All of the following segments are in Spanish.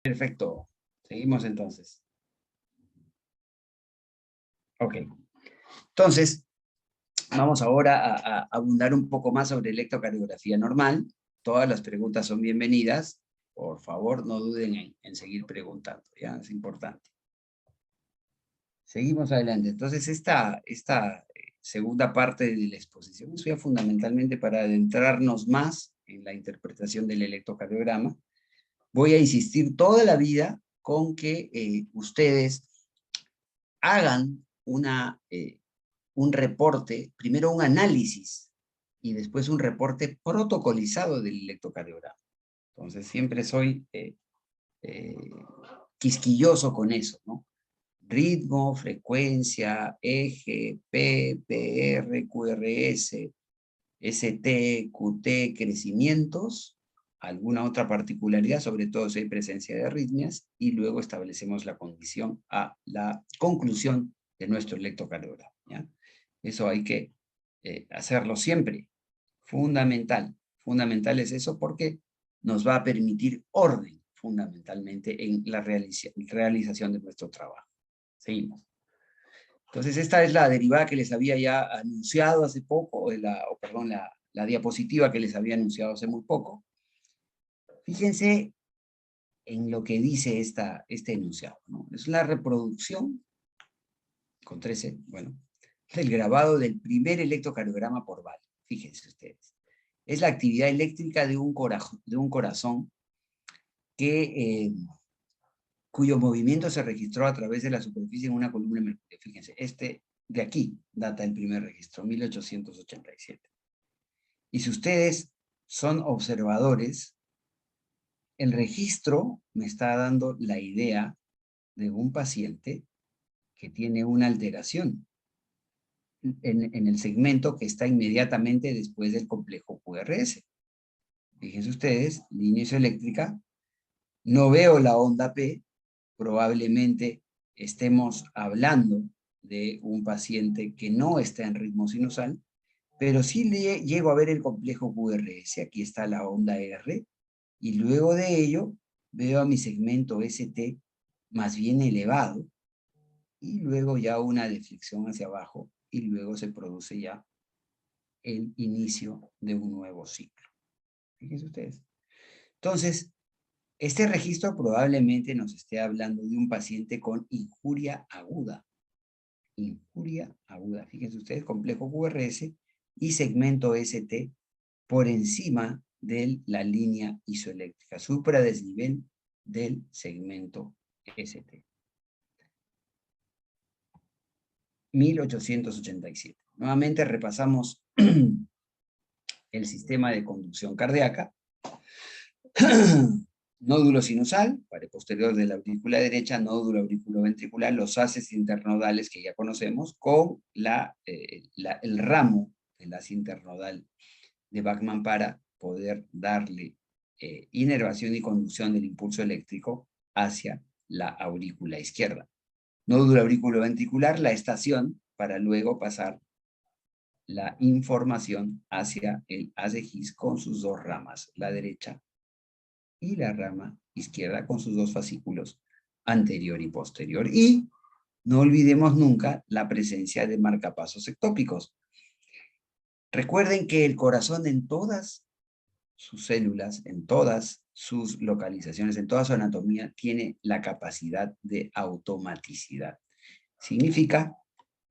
Perfecto. Seguimos entonces. Ok. Entonces, vamos ahora a abundar un poco más sobre electrocardiografía normal. Todas las preguntas son bienvenidas. Por favor, no duden en seguir preguntando. ¿Ya? Es importante. Seguimos adelante. Entonces, esta segunda parte de la exposición es ya fundamentalmente para adentrarnos más en la interpretación del electrocardiograma. Voy a insistir toda la vida con que ustedes hagan un reporte, primero un análisis y después un reporte protocolizado del electrocardiograma. Entonces siempre soy quisquilloso con eso, ¿no? Ritmo, frecuencia, eje, P, PR, QRS, ST, QT, crecimientos, alguna otra particularidad, sobre todo si hay presencia de arritmias, y luego establecemos la condición a la conclusión de nuestro electrocardiograma, ¿ya? Eso hay que hacerlo siempre. Fundamental. Fundamental es eso porque nos va a permitir orden, fundamentalmente, en la realización de nuestro trabajo. Seguimos. Entonces, esta es la derivada que les había ya anunciado hace poco, la diapositiva que les había anunciado hace muy poco. Fíjense en lo que dice este enunciado, ¿no? Es la reproducción, con 13, bueno, del grabado del primer electrocardiograma por Ball. Fíjense ustedes. Es la actividad eléctrica de un corazón que, cuyo movimiento se registró a través de la superficie en una columna de mercurio. Fíjense, de aquí data el primer registro, 1887. Y si ustedes son observadores, el registro me está dando la idea de un paciente que tiene una alteración en el segmento que está inmediatamente después del complejo QRS. Fíjense ustedes, línea isoeléctrica, no veo la onda P, probablemente estemos hablando de un paciente que no está en ritmo sinusal, pero sí llego a ver el complejo QRS, aquí está la onda R, y luego de ello veo a mi segmento ST más bien elevado, y luego ya una deflexión hacia abajo, y luego se produce ya el inicio de un nuevo ciclo. Fíjense ustedes. Entonces, este registro probablemente nos esté hablando de un paciente con injuria aguda. Injuria aguda. Fíjense ustedes, complejo QRS y segmento ST por encima de la línea isoeléctrica, supradesnivel del segmento ST. 1887. Nuevamente repasamos el sistema de conducción cardíaca. Nódulo sinusal, pared posterior de la aurícula derecha, nódulo auriculoventricular, los haces internodales que ya conocemos, con el ramo de la internodal de Bachmann para poder darle inervación y conducción del impulso eléctrico hacia la aurícula izquierda. Nódulo auriculoventricular, la estación, para luego pasar la información hacia el haz de His con sus dos ramas, la derecha y la rama izquierda con sus dos fascículos anterior y posterior. Y no olvidemos nunca la presencia de marcapasos ectópicos. Recuerden que el corazón en todas sus células, en todas sus localizaciones, en toda su anatomía, tiene la capacidad de automaticidad. Significa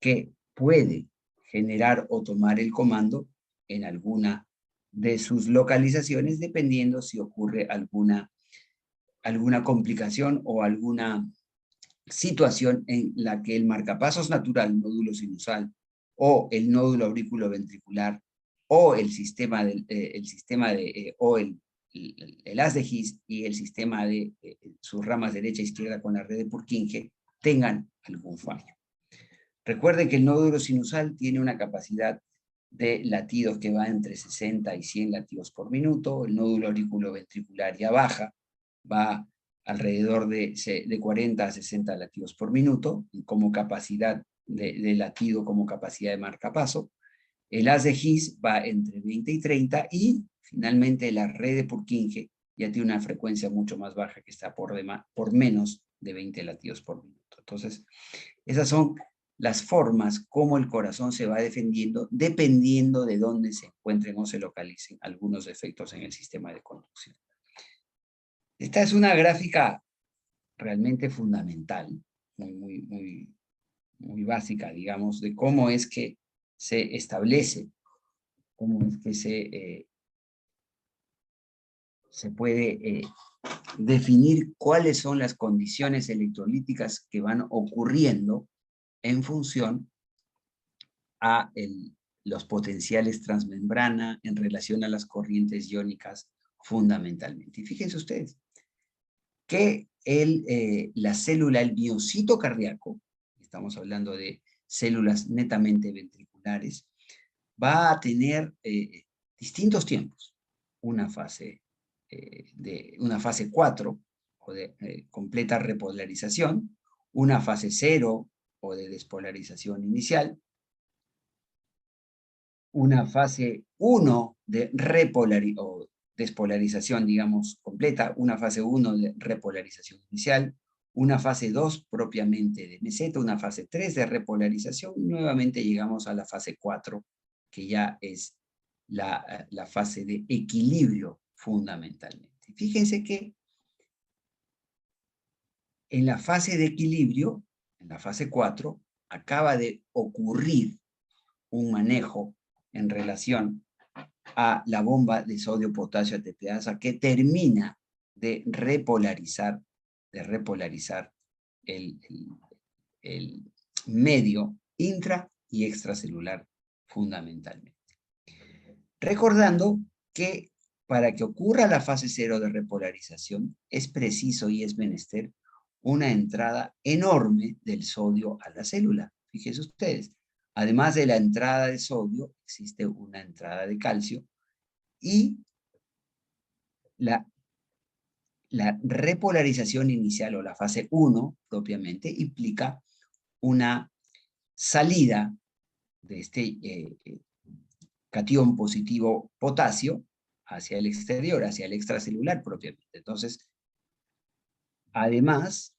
que puede generar o tomar el comando en alguna de sus localizaciones, dependiendo si ocurre alguna complicación o alguna situación en la que el marcapasos natural, nódulo sinusal, o el nódulo auriculoventricular, o el haz de His y el sistema de sus ramas derecha e izquierda con la red de Purkinje tengan algún fallo. Recuerden que el nódulo sinusal tiene una capacidad de latidos que va entre 60 y 100 latidos por minuto, el nódulo auriculoventricular ya baja, va alrededor de 40 a 60 latidos por minuto, como capacidad de latido, como capacidad de marcapaso. El haz de His va entre 20 y 30, y finalmente la red de Purkinje ya tiene una frecuencia mucho más baja que está por menos de 20 latidos por minuto. Entonces, esas son las formas como el corazón se va defendiendo dependiendo de dónde se encuentren o se localicen algunos defectos en el sistema de conducción. Esta es una gráfica realmente fundamental, muy básica, digamos, de cómo es que se establece, cómo es que se puede definir cuáles son las condiciones electrolíticas que van ocurriendo en función a los potenciales transmembrana en relación a las corrientes iónicas fundamentalmente. Y fíjense ustedes que la célula, el miocito cardíaco, estamos hablando de células netamente ventriculares, va a tener distintos tiempos. Una fase 4 o de completa repolarización, una fase 0 o de despolarización inicial, una fase 1 de despolarización, digamos, completa, una fase 1 de repolarización inicial, una fase 2 propiamente de meseta, una fase 3 de repolarización, y nuevamente llegamos a la fase 4, que ya es la fase de equilibrio fundamentalmente. Fíjense que en la fase de equilibrio, en la fase 4, acaba de ocurrir un manejo en relación a la bomba de sodio-potasio ATPasa que termina de repolarizar el medio intra y extracelular fundamentalmente. Recordando que para que ocurra la fase 0 de repolarización es preciso y es menester una entrada enorme del sodio a la célula. Fíjense ustedes, además de la entrada de sodio, existe una entrada de calcio y la repolarización inicial o la fase 1 propiamente implica una salida de este catión positivo potasio hacia el exterior, hacia el extracelular propiamente. Entonces, además,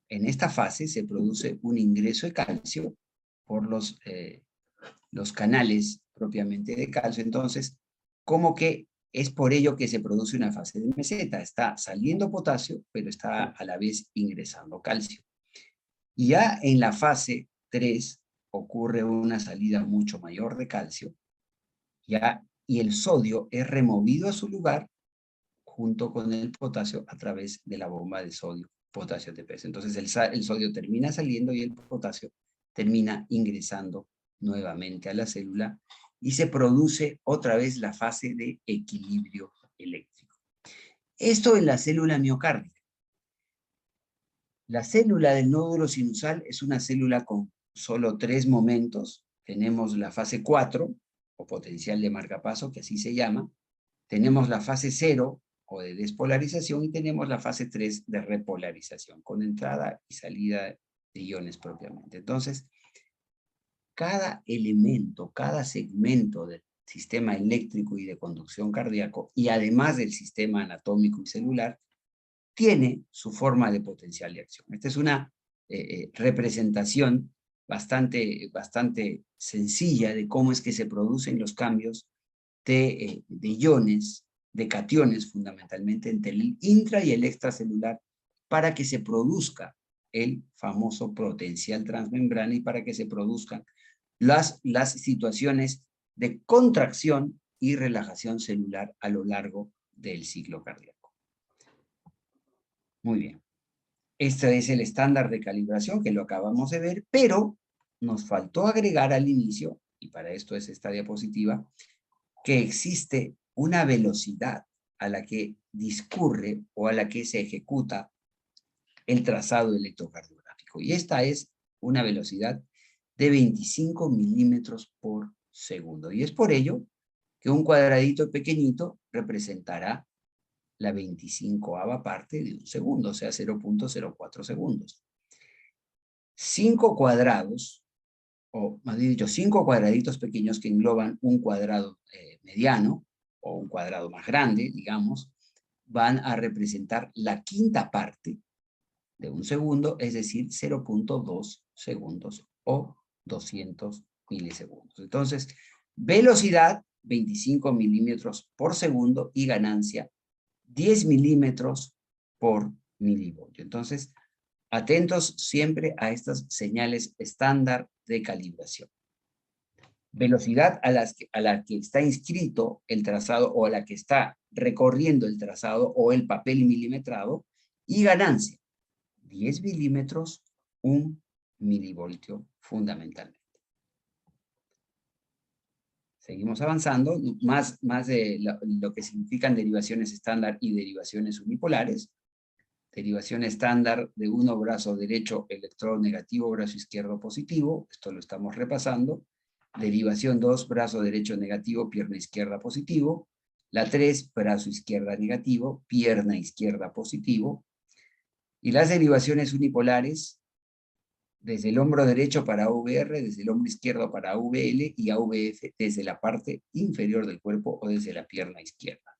en esta fase se produce un ingreso de calcio por los canales propiamente de calcio. Entonces, como que es por ello que se produce una fase de meseta. Está saliendo potasio, pero está a la vez ingresando calcio. Y ya en la fase 3 ocurre una salida mucho mayor de calcio, y el sodio es removido a su lugar junto con el potasio a través de la bomba de sodio potasio ATPase. Entonces el sodio termina saliendo y el potasio termina ingresando nuevamente a la célula y se produce otra vez la fase de equilibrio eléctrico. Esto en la célula miocárdica. La célula del nódulo sinusal es una célula con solo 3 momentos. Tenemos la fase 4, o potencial de marcapaso, que así se llama. Tenemos la fase 0, o de despolarización, y tenemos la fase 3 de repolarización, con entrada y salida de iones propiamente. Entonces, cada elemento, cada segmento del sistema eléctrico y de conducción cardíaco, y además del sistema anatómico y celular, tiene su forma de potencial de acción. Esta es una representación bastante sencilla de cómo es que se producen los cambios de iones, de cationes fundamentalmente entre el intra y el extracelular para que se produzca el famoso potencial transmembrana y para que se produzcan las situaciones de contracción y relajación celular a lo largo del ciclo cardíaco. Muy bien. Este es el estándar de calibración que lo acabamos de ver, pero nos faltó agregar al inicio, y para esto es esta diapositiva, que existe una velocidad a la que discurre o a la que se ejecuta el trazado electrocardiográfico. Y esta es una velocidad de 25 milímetros por segundo. Y es por ello que un cuadradito pequeñito representará la 25ª parte de un segundo, o sea, 0.04 segundos. 5 cuadrados, o más bien dicho, 5 cuadraditos pequeños que engloban un cuadrado mediano, o un cuadrado más grande, digamos, van a representar la quinta parte de un segundo, es decir, 0.2 segundos o 200 milisegundos. Entonces, velocidad, 25 milímetros por segundo y ganancia, 10 milímetros por milivoltio. Entonces, atentos siempre a estas señales estándar de calibración. Velocidad a la que está inscrito el trazado o a la que está recorriendo el trazado o el papel milimetrado, y ganancia, 10 milímetros, 1 milivoltio fundamentalmente. Seguimos avanzando, más de lo que significan derivaciones estándar y derivaciones unipolares. Derivación estándar de 1, brazo derecho, electrón negativo, brazo izquierdo positivo. Esto lo estamos repasando. Derivación 2, brazo derecho negativo, pierna izquierda positivo. La 3, brazo izquierda negativo, pierna izquierda positivo. Y las derivaciones unipolares, desde el hombro derecho para AVR, desde el hombro izquierdo para AVL y AVF desde la parte inferior del cuerpo o desde la pierna izquierda.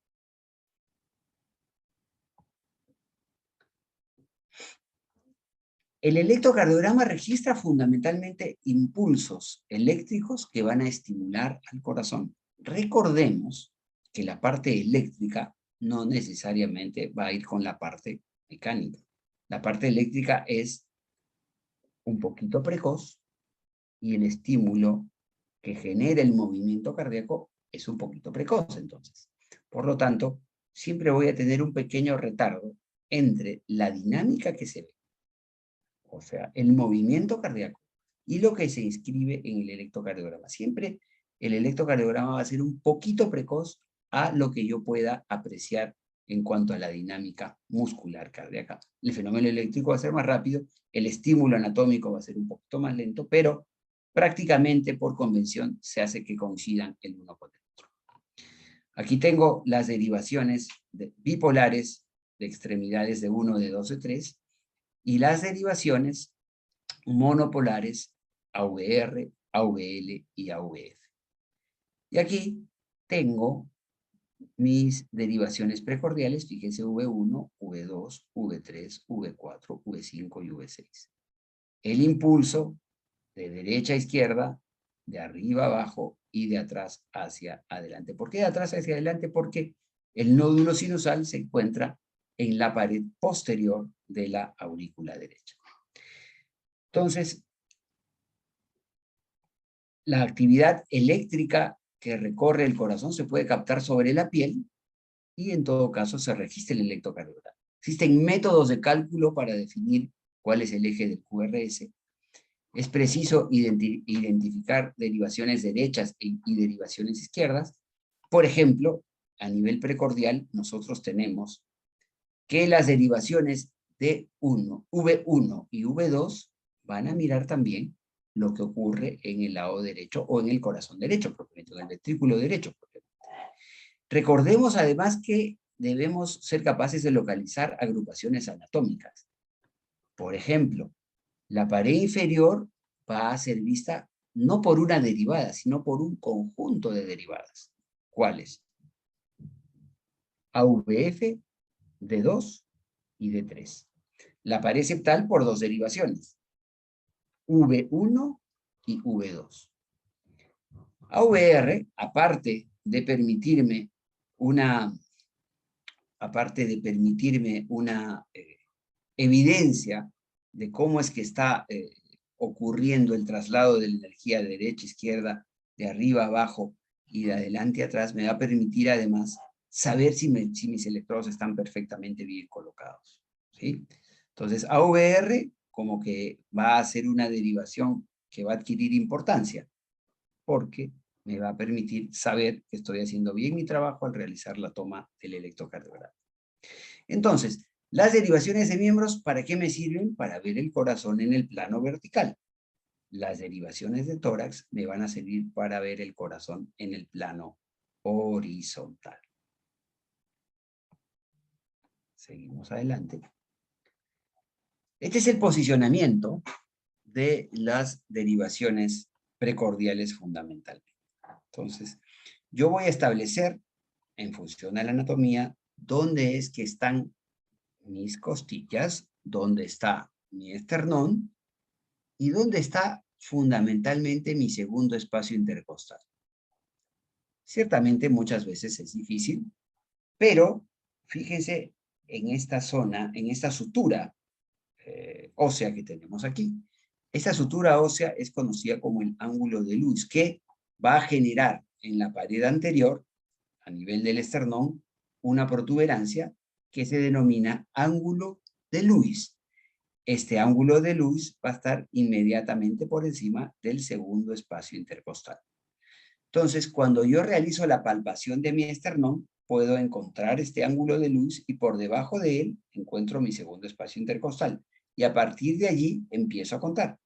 El electrocardiograma registra fundamentalmente impulsos eléctricos que van a estimular al corazón. Recordemos que la parte eléctrica no necesariamente va a ir con la parte mecánica. La parte eléctrica es un poquito precoz y el estímulo que genera el movimiento cardíaco es un poquito precoz, entonces. Por lo tanto, siempre voy a tener un pequeño retardo entre la dinámica que se ve, o sea, el movimiento cardíaco, y lo que se inscribe en el electrocardiograma. Siempre el electrocardiograma va a ser un poquito precoz a lo que yo pueda apreciar en cuanto a la dinámica muscular cardíaca. El fenómeno eléctrico va a ser más rápido, el estímulo anatómico va a ser un poquito más lento, pero prácticamente por convención se hace que coincidan el uno con el otro. Aquí tengo las derivaciones bipolares de extremidades de 1, de 2, de 3, y las derivaciones monopolares AVR, AVL y AVF. Y aquí tengo mis derivaciones precordiales, fíjense, V1, V2, V3, V4, V5 y V6. El impulso de derecha a izquierda, de arriba a abajo y de atrás hacia adelante. ¿Por qué de atrás hacia adelante? Porque el nódulo sinusal se encuentra en la pared posterior de la aurícula derecha. Entonces, la actividad eléctrica que recorre el corazón se puede captar sobre la piel y en todo caso se registra el electrocardiograma. Existen métodos de cálculo para definir cuál es el eje del QRS. Es preciso identificar derivaciones derechas y derivaciones izquierdas. Por ejemplo, a nivel precordial, nosotros tenemos que las derivaciones de V1 y V2 van a mirar también lo que ocurre en el lado derecho o en el corazón derecho, propiamente, en el ventrículo derecho. Recordemos además que debemos ser capaces de localizar agrupaciones anatómicas. Por ejemplo, la pared inferior va a ser vista no por una derivada, sino por un conjunto de derivadas. ¿Cuáles? AVF, D2 y D3. La pared septal por dos derivaciones, V1 y V2. AVR, aparte de permitirme una evidencia de cómo es que está ocurriendo el traslado de la energía de derecha a izquierda, de arriba a abajo y de adelante a atrás, me va a permitir además saber si mis electrodos están perfectamente bien colocados, ¿sí? Entonces, AVR como que va a hacer una derivación que va a adquirir importancia, porque me va a permitir saber que estoy haciendo bien mi trabajo al realizar la toma del electrocardiograma. Entonces, las derivaciones de miembros, ¿para qué me sirven? Para ver el corazón en el plano vertical. Las derivaciones de tórax me van a servir para ver el corazón en el plano horizontal. Seguimos adelante. Este es el posicionamiento de las derivaciones precordiales fundamentalmente. Entonces, yo voy a establecer, en función de la anatomía, dónde es que están mis costillas, dónde está mi esternón y dónde está fundamentalmente mi segundo espacio intercostal. Ciertamente muchas veces es difícil, pero fíjense en esta zona, en esta sutura ósea que tenemos aquí. Esta sutura ósea es conocida como el ángulo de Lewis, que va a generar en la pared anterior, a nivel del esternón, una protuberancia que se denomina ángulo de Lewis. Este ángulo de Lewis va a estar inmediatamente por encima del segundo espacio intercostal. Entonces, cuando yo realizo la palpación de mi esternón, puedo encontrar este ángulo de Lewis y por debajo de él encuentro mi segundo espacio intercostal. Y a partir de allí empiezo a contar.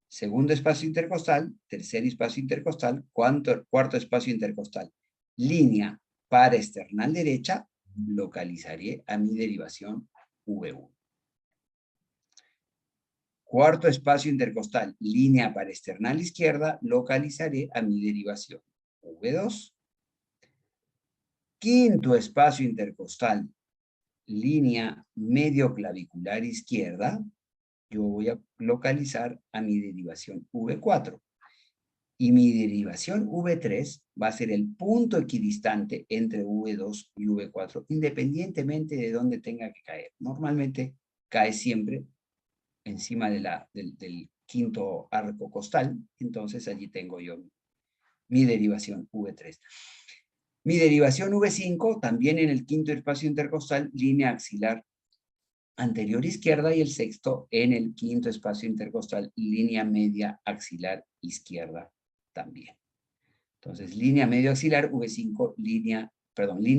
Segundo espacio intercostal, tercer espacio intercostal, cuarto espacio intercostal. Línea paraesternal derecha, localizaré a mi derivación V1. Cuarto espacio intercostal, línea paraesternal izquierda, localizaré a mi derivación V2. Quinto espacio intercostal, línea medioclavicular izquierda, yo voy a localizar a mi derivación V4. Y mi derivación V3 va a ser el punto equidistante entre V2 y V4, independientemente de dónde tenga que caer. Normalmente cae siempre encima de del quinto arco costal, entonces allí tengo yo mi derivación V3. Mi derivación V5, también en el quinto espacio intercostal, línea axilar anterior izquierda, y el sexto en el quinto espacio intercostal, línea media axilar izquierda también. Entonces, línea medio axilar V5, línea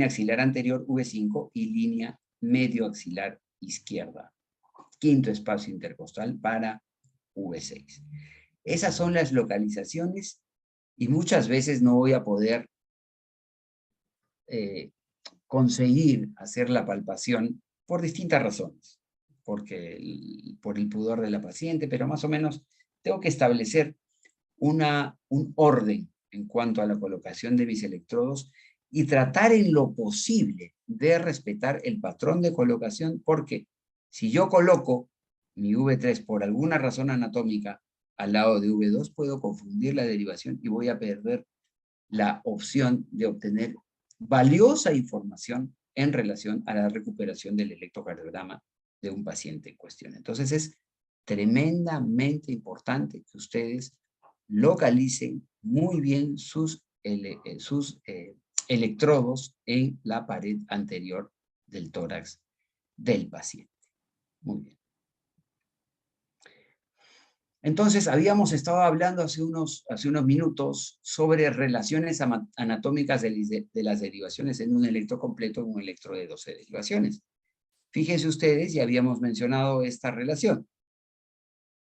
axilar anterior V5 y línea medio axilar izquierda. Quinto espacio intercostal para V6. Esas son las localizaciones y muchas veces no voy a poder conseguir hacer la palpación por distintas razones. Por el pudor de la paciente, pero más o menos tengo que establecer un orden en cuanto a la colocación de mis electrodos y tratar en lo posible de respetar el patrón de colocación, porque si yo coloco mi V3 por alguna razón anatómica al lado de V2, puedo confundir la derivación y voy a perder la opción de obtener valiosa información en relación a la recuperación del electrocardiograma de un paciente en cuestión. Entonces es tremendamente importante que ustedes localicen muy bien sus electrodos en la pared anterior del tórax del paciente. Muy bien. Entonces, habíamos estado hablando hace unos minutos sobre relaciones anatómicas de las derivaciones en un electro completo, en un electro de 12 derivaciones. Fíjense ustedes, ya habíamos mencionado esta relación.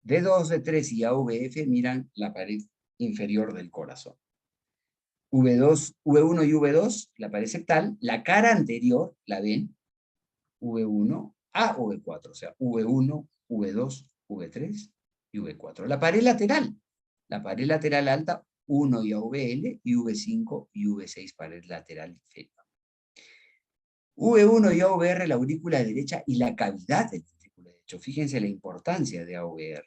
D2, D3 y AVF miran la pared inferior del corazón. V2, V1 y V2, la pared septal, la cara anterior, la ven, V1 a V4, o sea, V1, V2, V3 y V4. La pared lateral alta, 1 y AVL, y V5 y V6, pared lateral inferior. V1 y AVR, la aurícula derecha y la cavidad del ventrículo derecho. Fíjense la importancia de AVR.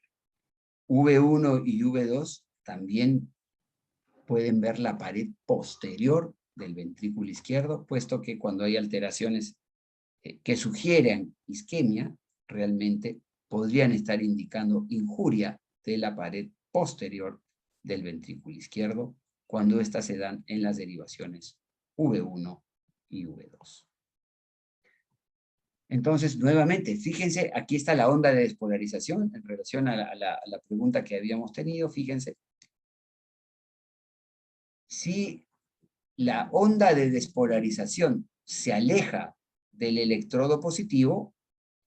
V1 y V2 también pueden ver la pared posterior del ventrículo izquierdo, puesto que cuando hay alteraciones que sugieren isquemia, realmente podrían estar indicando injuria de la pared posterior del ventrículo izquierdo cuando éstas se dan en las derivaciones V1 y V2. Entonces, nuevamente, fíjense, aquí está la onda de despolarización en relación a la pregunta que habíamos tenido. Fíjense, si la onda de despolarización se aleja del electrodo positivo,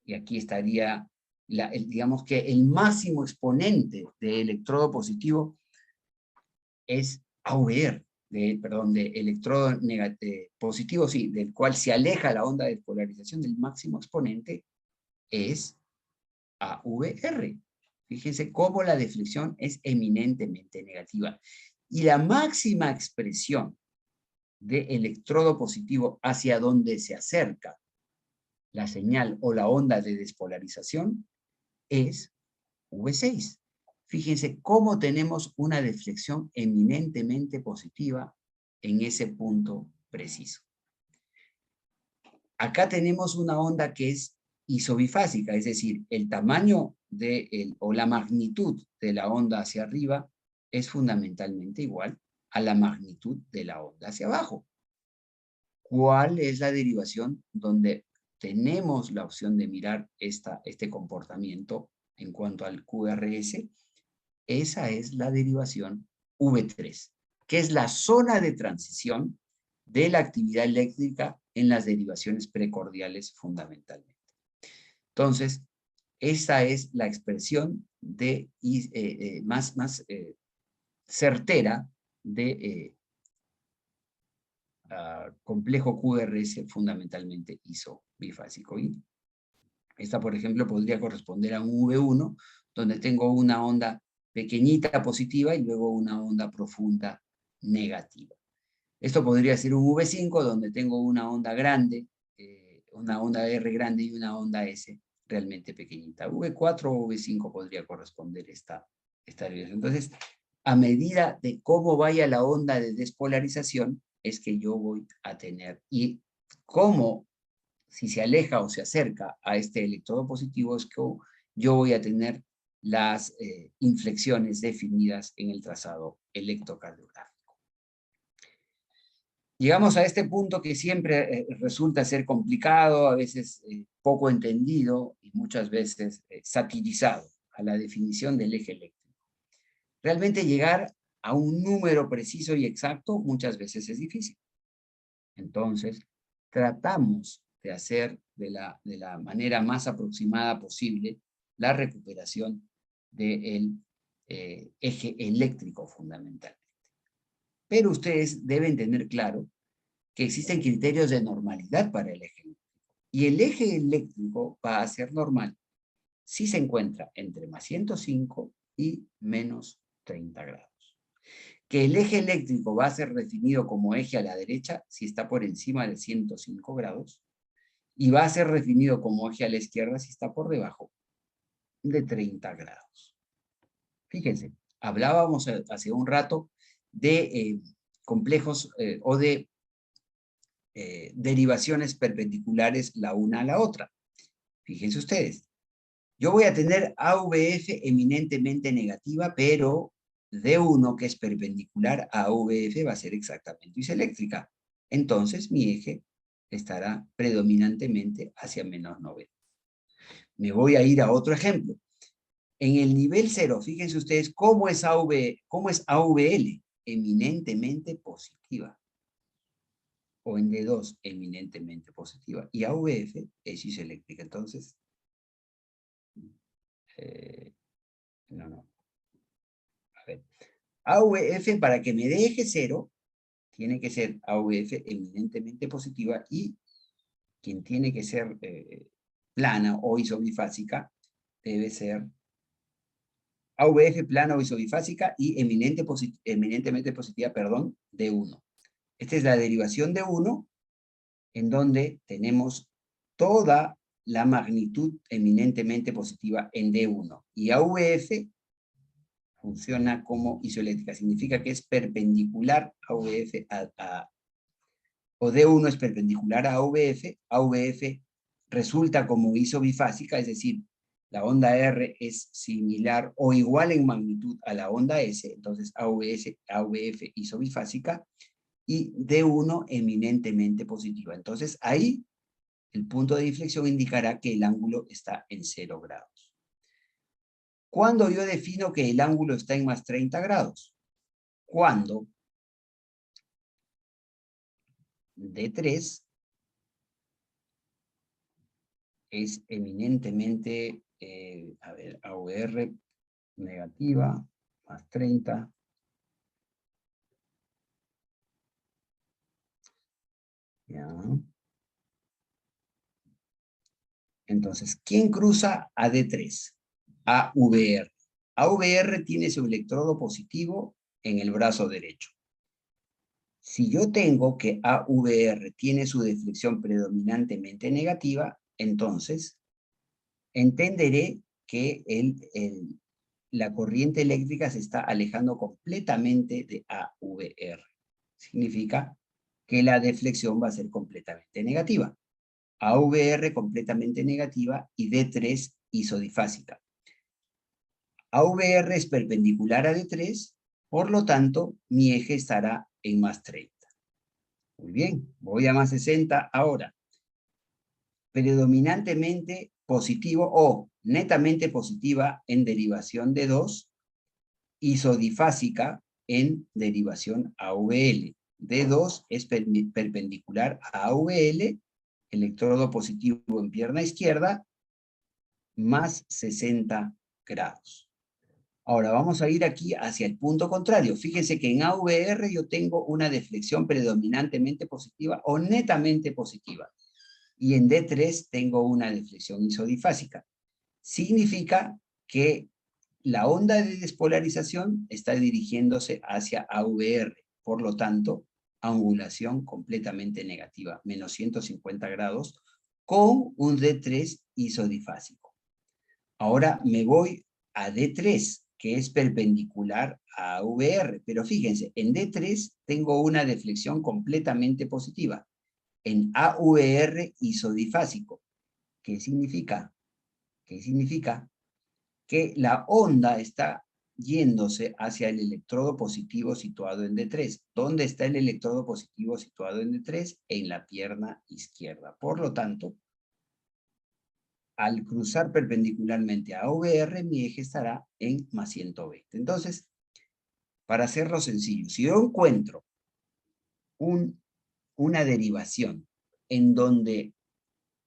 y aquí estaría, digamos que el máximo exponente de electrodo positivo es AVR, de electrodo positivo, sí, del cual se aleja la onda de despolarización, del máximo exponente es AVR. Fíjense cómo la deflexión es eminentemente negativa. Y la máxima expresión de electrodo positivo hacia donde se acerca la señal o la onda de despolarización es V6. Fíjense cómo tenemos una deflexión eminentemente positiva en ese punto preciso. Acá tenemos una onda que es isobifásica, es decir, el tamaño o la magnitud de la onda hacia arriba es fundamentalmente igual a la magnitud de la onda hacia abajo. ¿Cuál es la derivación donde tenemos la opción de mirar este comportamiento en cuanto al QRS? Esa es la derivación V3, que es la zona de transición de la actividad eléctrica en las derivaciones precordiales fundamentalmente. Entonces, esa es la expresión más certera de complejo QRS fundamentalmente isobifásico. Y esta, por ejemplo, podría corresponder a un V1, donde tengo una onda pequeñita positiva y luego una onda profunda negativa. Esto podría ser un V5, donde tengo una onda grande, una onda R grande y una onda S realmente pequeñita. V4 o V5 podría corresponder esta derivación. Entonces, a medida de cómo vaya la onda de despolarización, es que yo voy a tener, y cómo, si se aleja o se acerca a este electrodo positivo, es que yo voy a tener las inflexiones definidas en el trazado electrocardiográfico. Llegamos a este punto que siempre resulta ser complicado, a veces poco entendido y muchas veces satirizado, a la definición del eje eléctrico. Realmente llegar a un número preciso y exacto muchas veces es difícil. Entonces, tratamos de hacer de la manera más aproximada posible la recuperación del eje eléctrico fundamentalmente. Pero ustedes deben tener claro que existen criterios de normalidad para el eje eléctrico. Y el eje eléctrico va a ser normal si se encuentra entre más 105 y menos 30 grados. Que el eje eléctrico va a ser definido como eje a la derecha si está por encima de 105 grados y va a ser definido como eje a la izquierda si está por debajo de 30 grados. Fíjense, hablábamos hace un rato de complejos o de derivaciones perpendiculares la una a la otra. Fíjense ustedes, yo voy a tener AVF eminentemente negativa, pero D1, que es perpendicular a AVF, va a ser exactamente isoeléctrica. Entonces mi eje estará predominantemente hacia menos 90. Me voy a ir a otro ejemplo. En el nivel 0, fíjense ustedes cómo es AVL, eminentemente positiva. O en D2, eminentemente positiva. Y AVF es isoeléctrica. Entonces, no. A ver. AVF, para que me dé eje 0, tiene que ser AVF eminentemente positiva, y quien tiene que ser plana o isobifásica debe ser AVF plana o isobifásica y eminentemente positiva, perdón, D1. Esta es la derivación de 1, en donde tenemos toda la magnitud eminentemente positiva en D1. Y AVF funciona como isoeléctrica. Significa que es perpendicular a AVF, o D1 es perpendicular a AVF. AVF resulta como isobifásica, es decir, la onda R es similar o igual en magnitud a la onda S, entonces AVF isobifásica, y D1 eminentemente positiva. Entonces ahí el punto de inflexión indicará que el ángulo está en 0 grados. ¿Cuándo yo defino que el ángulo está en más 30 grados? Cuando D3 es eminentemente, AOR negativa, más 30. Ya. Entonces, ¿quién cruza a D3? AVR. AVR tiene su electrodo positivo en el brazo derecho. Si yo tengo que AVR tiene su deflexión predominantemente negativa, entonces entenderé que la corriente eléctrica se está alejando completamente de AVR. Significa que la deflexión va a ser completamente negativa. AVR completamente negativa y D3 isodifásica. AVR es perpendicular a D3, por lo tanto, mi eje estará en más 30. Muy bien, voy a más 60 ahora. Predominantemente positivo o netamente positiva en derivación de 2, isodifásica en derivación AVL. D2 es perpendicular a AVL, electrodo positivo en pierna izquierda, más 60 grados. Ahora vamos a ir aquí hacia el punto contrario. Fíjense que en AVR yo tengo una deflexión predominantemente positiva o netamente positiva. Y en D3 tengo una deflexión isodifásica. Significa que la onda de despolarización está dirigiéndose hacia AVR. Por lo tanto, angulación completamente negativa, menos 150 grados, con un D3 isodifásico. Ahora me voy a D3, que es perpendicular a AVR. Pero fíjense, en D3 tengo una deflexión completamente positiva. En AVR isodifásico. ¿Qué significa? ¿Qué significa? Que la onda está yéndose hacia el electrodo positivo situado en D3. ¿Dónde está el electrodo positivo situado en D3? En la pierna izquierda. Por lo tanto, al cruzar perpendicularmente a AVR, mi eje estará en más 120. Entonces, para hacerlo sencillo, si yo encuentro una derivación en donde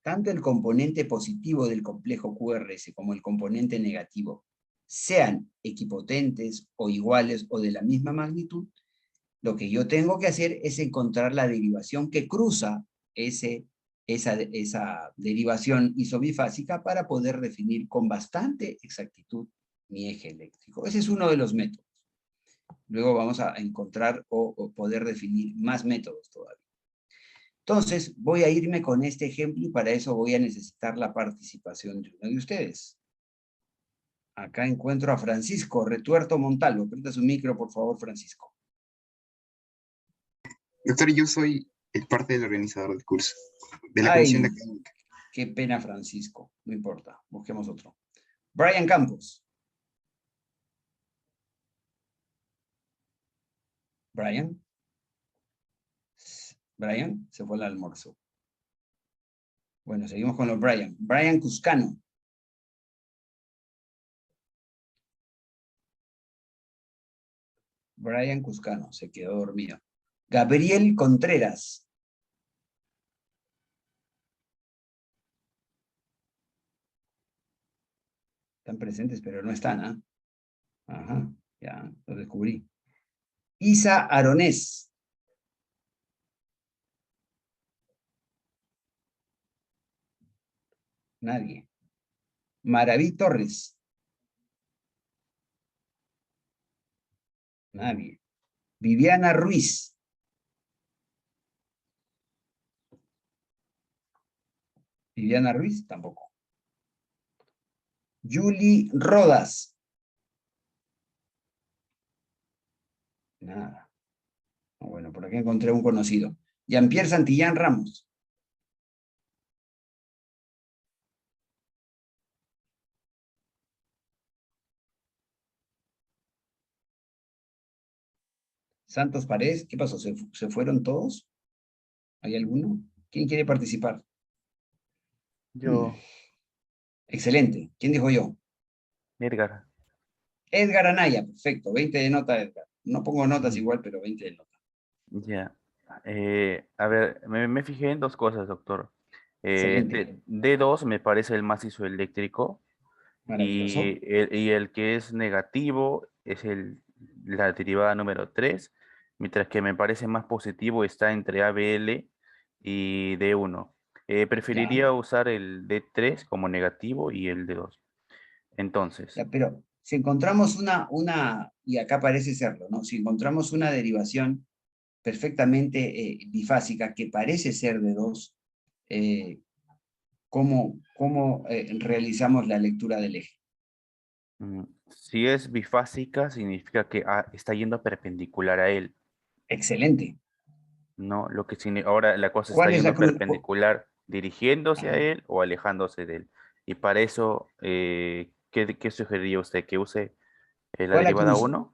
tanto el componente positivo del complejo QRS como el componente negativo sean equipotentes o iguales o de la misma magnitud, lo que yo tengo que hacer es encontrar la derivación que cruza esa derivación isobifásica para poder definir con bastante exactitud mi eje eléctrico. Ese es uno de los métodos. Luego vamos a encontrar o poder definir más métodos todavía. Entonces, voy a irme con este ejemplo y para eso voy a necesitar la participación de uno de ustedes. Acá encuentro a Francisco Retuerto Montalvo. Aprieta su micro, por favor, Francisco. Doctor, yo soy parte del organizador del curso, de la comisión Ay, académica. qué pena, Francisco. No importa, busquemos otro. Brian Campos. Brian. Brian se fue al almuerzo. Bueno, seguimos con los Brian. Brian Cuscano. Brian Cuscano, se quedó dormido. Gabriel Contreras. Están presentes, pero no están, ¿ah? Ajá, ya, lo descubrí. Isa Aronés. Nadie. Maraví Torres. Nadie. Viviana Ruiz. Viviana Ruiz, tampoco. Julie Rodas. Nada. Bueno, por aquí encontré un conocido. Jean-Pierre Santillán Ramos. Santos Paredes. ¿Qué pasó? ¿Se fueron todos? ¿Hay alguno? ¿Quién quiere participar? Yo, Excelente. ¿Quién dijo yo? Edgar. Edgar Anaya. Perfecto. 20 de nota, Edgar. No pongo notas igual, pero 20 de nota. Ya. A ver, me fijé en dos cosas, doctor. Excelente. D2 me parece el más isoeléctrico Maravilloso. y el que es negativo es la derivada número 3, mientras que me parece más positivo está entre ABL y D1. Ya. Preferiría usar el D3 como negativo y el D2. Entonces, Ya, pero si encontramos y acá parece serlo, ¿no? Si encontramos una derivación perfectamente bifásica, que parece ser de 2, ¿cómo realizamos la lectura del eje? Si es bifásica, significa que está yendo perpendicular a él, Excelente. ¿no? Ahora la cosa está ¿Cuál es la yendo cruz? perpendicular, dirigiéndose a Ajá. él o alejándose de él. Y para eso, ¿qué sugeriría usted? ¿Que use la ¿Cuál la derivada cruzo? 1? La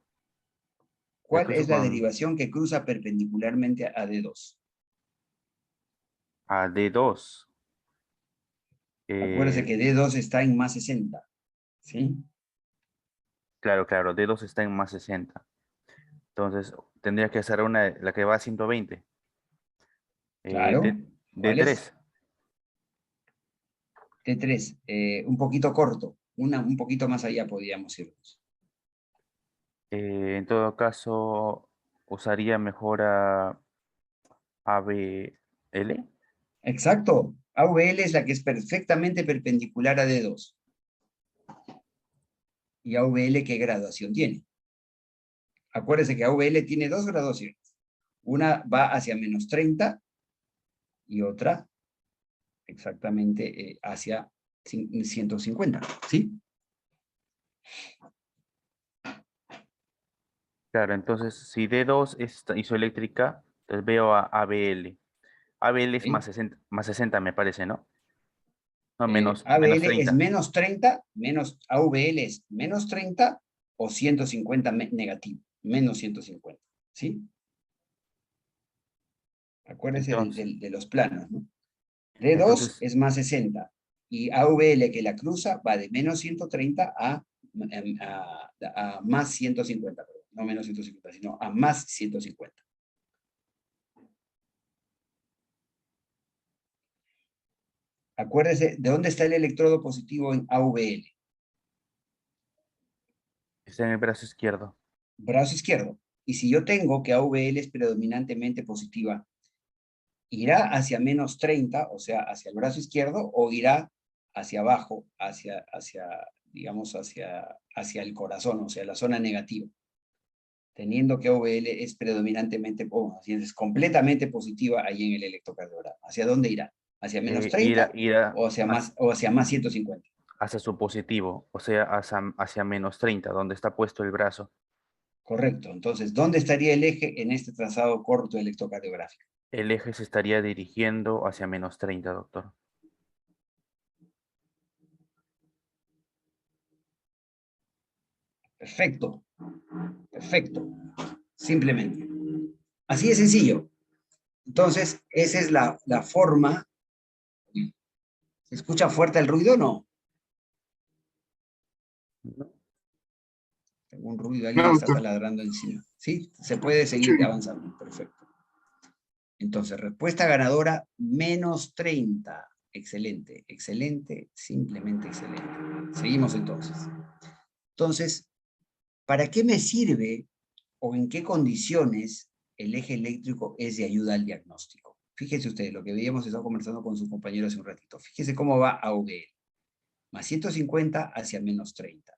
¿Cuál cruzo es la con derivación que cruza perpendicularmente a D2? a D2. Acuérdese que D2 está en más 60, ¿sí? Claro, claro, D2 está en más 60. Entonces, tendría que hacer la que va a 120. Claro. ¿Cuál es? D3. T3, un poquito corto, un poquito más allá podríamos irnos. En todo caso, usaría mejor a ABL. Exacto. AVL es la que es perfectamente perpendicular a D2. ¿Y AVL qué graduación tiene? Acuérdese que AVL tiene 2 graduaciones. Una va hacia menos 30 y otra exactamente hacia 150, ¿sí? Claro, entonces si D2 es isoeléctrica, entonces veo a ABL. ABL es ¿Sí? más 60 me parece, ¿no? No, menos ABL es 30. menos 30, menos AVL es menos 30 o 150 negativo, menos 150, ¿sí? Acuérdese Entonces, de los planos, ¿no? D2 entonces, es más 60 y AVL que la cruza va de menos 130 a más 150, perdón, no menos 150, sino a más 150. Acuérdese, ¿de dónde está el electrodo positivo en AVL? está en el brazo izquierdo. Brazo izquierdo. Y si yo tengo que AVL es predominantemente positiva, ¿irá hacia menos 30, o sea, hacia el brazo izquierdo, o irá hacia abajo, digamos, hacia el corazón, o sea, la zona negativa? Teniendo que AVL es predominantemente, es completamente positiva ahí en el electrocardiograma. ¿Hacia dónde irá? ¿Hacia menos Ir, 30 ir o hacia más 150? hacia su positivo, o sea, hacia menos 30, donde está puesto el brazo. Correcto. Entonces, ¿dónde estaría el eje en este trazado corto electrocardiográfico? El eje se estaría dirigiendo hacia menos 30, doctor. Perfecto. Perfecto. Simplemente. Así de sencillo. Entonces, esa es la forma. ¿Se escucha fuerte el ruido o no? Algún ruido, alguien No, está doctor. taladrando encima. ¿Sí? Se puede seguir avanzando. Perfecto. Entonces, respuesta ganadora, menos 30. Excelente, excelente, simplemente excelente. Seguimos entonces. Entonces, ¿para qué me sirve o en qué condiciones el eje eléctrico es de ayuda al diagnóstico? Fíjese usted, lo que veíamos, estaba conversando con su compañero hace un ratito. Fíjese cómo va AVL. Más 150 hacia menos 30.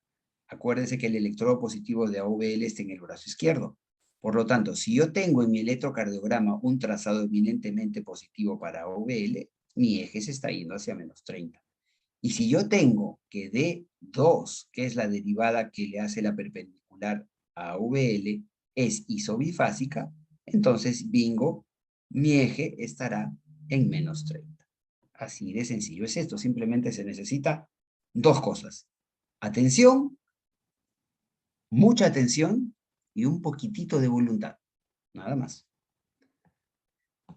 Acuérdense que el electrodo positivo de AVL está en el brazo izquierdo. Por lo tanto, si yo tengo en mi electrocardiograma un trazado eminentemente positivo para AVL, mi eje se está yendo hacia menos 30. Y si yo tengo que D2, que es la derivada que le hace la perpendicular a AVL, es isobifásica, entonces, bingo, mi eje estará en menos 30. Así de sencillo es esto. Simplemente se necesita dos cosas. Atención, mucha atención y un poquitito de voluntad. Nada más.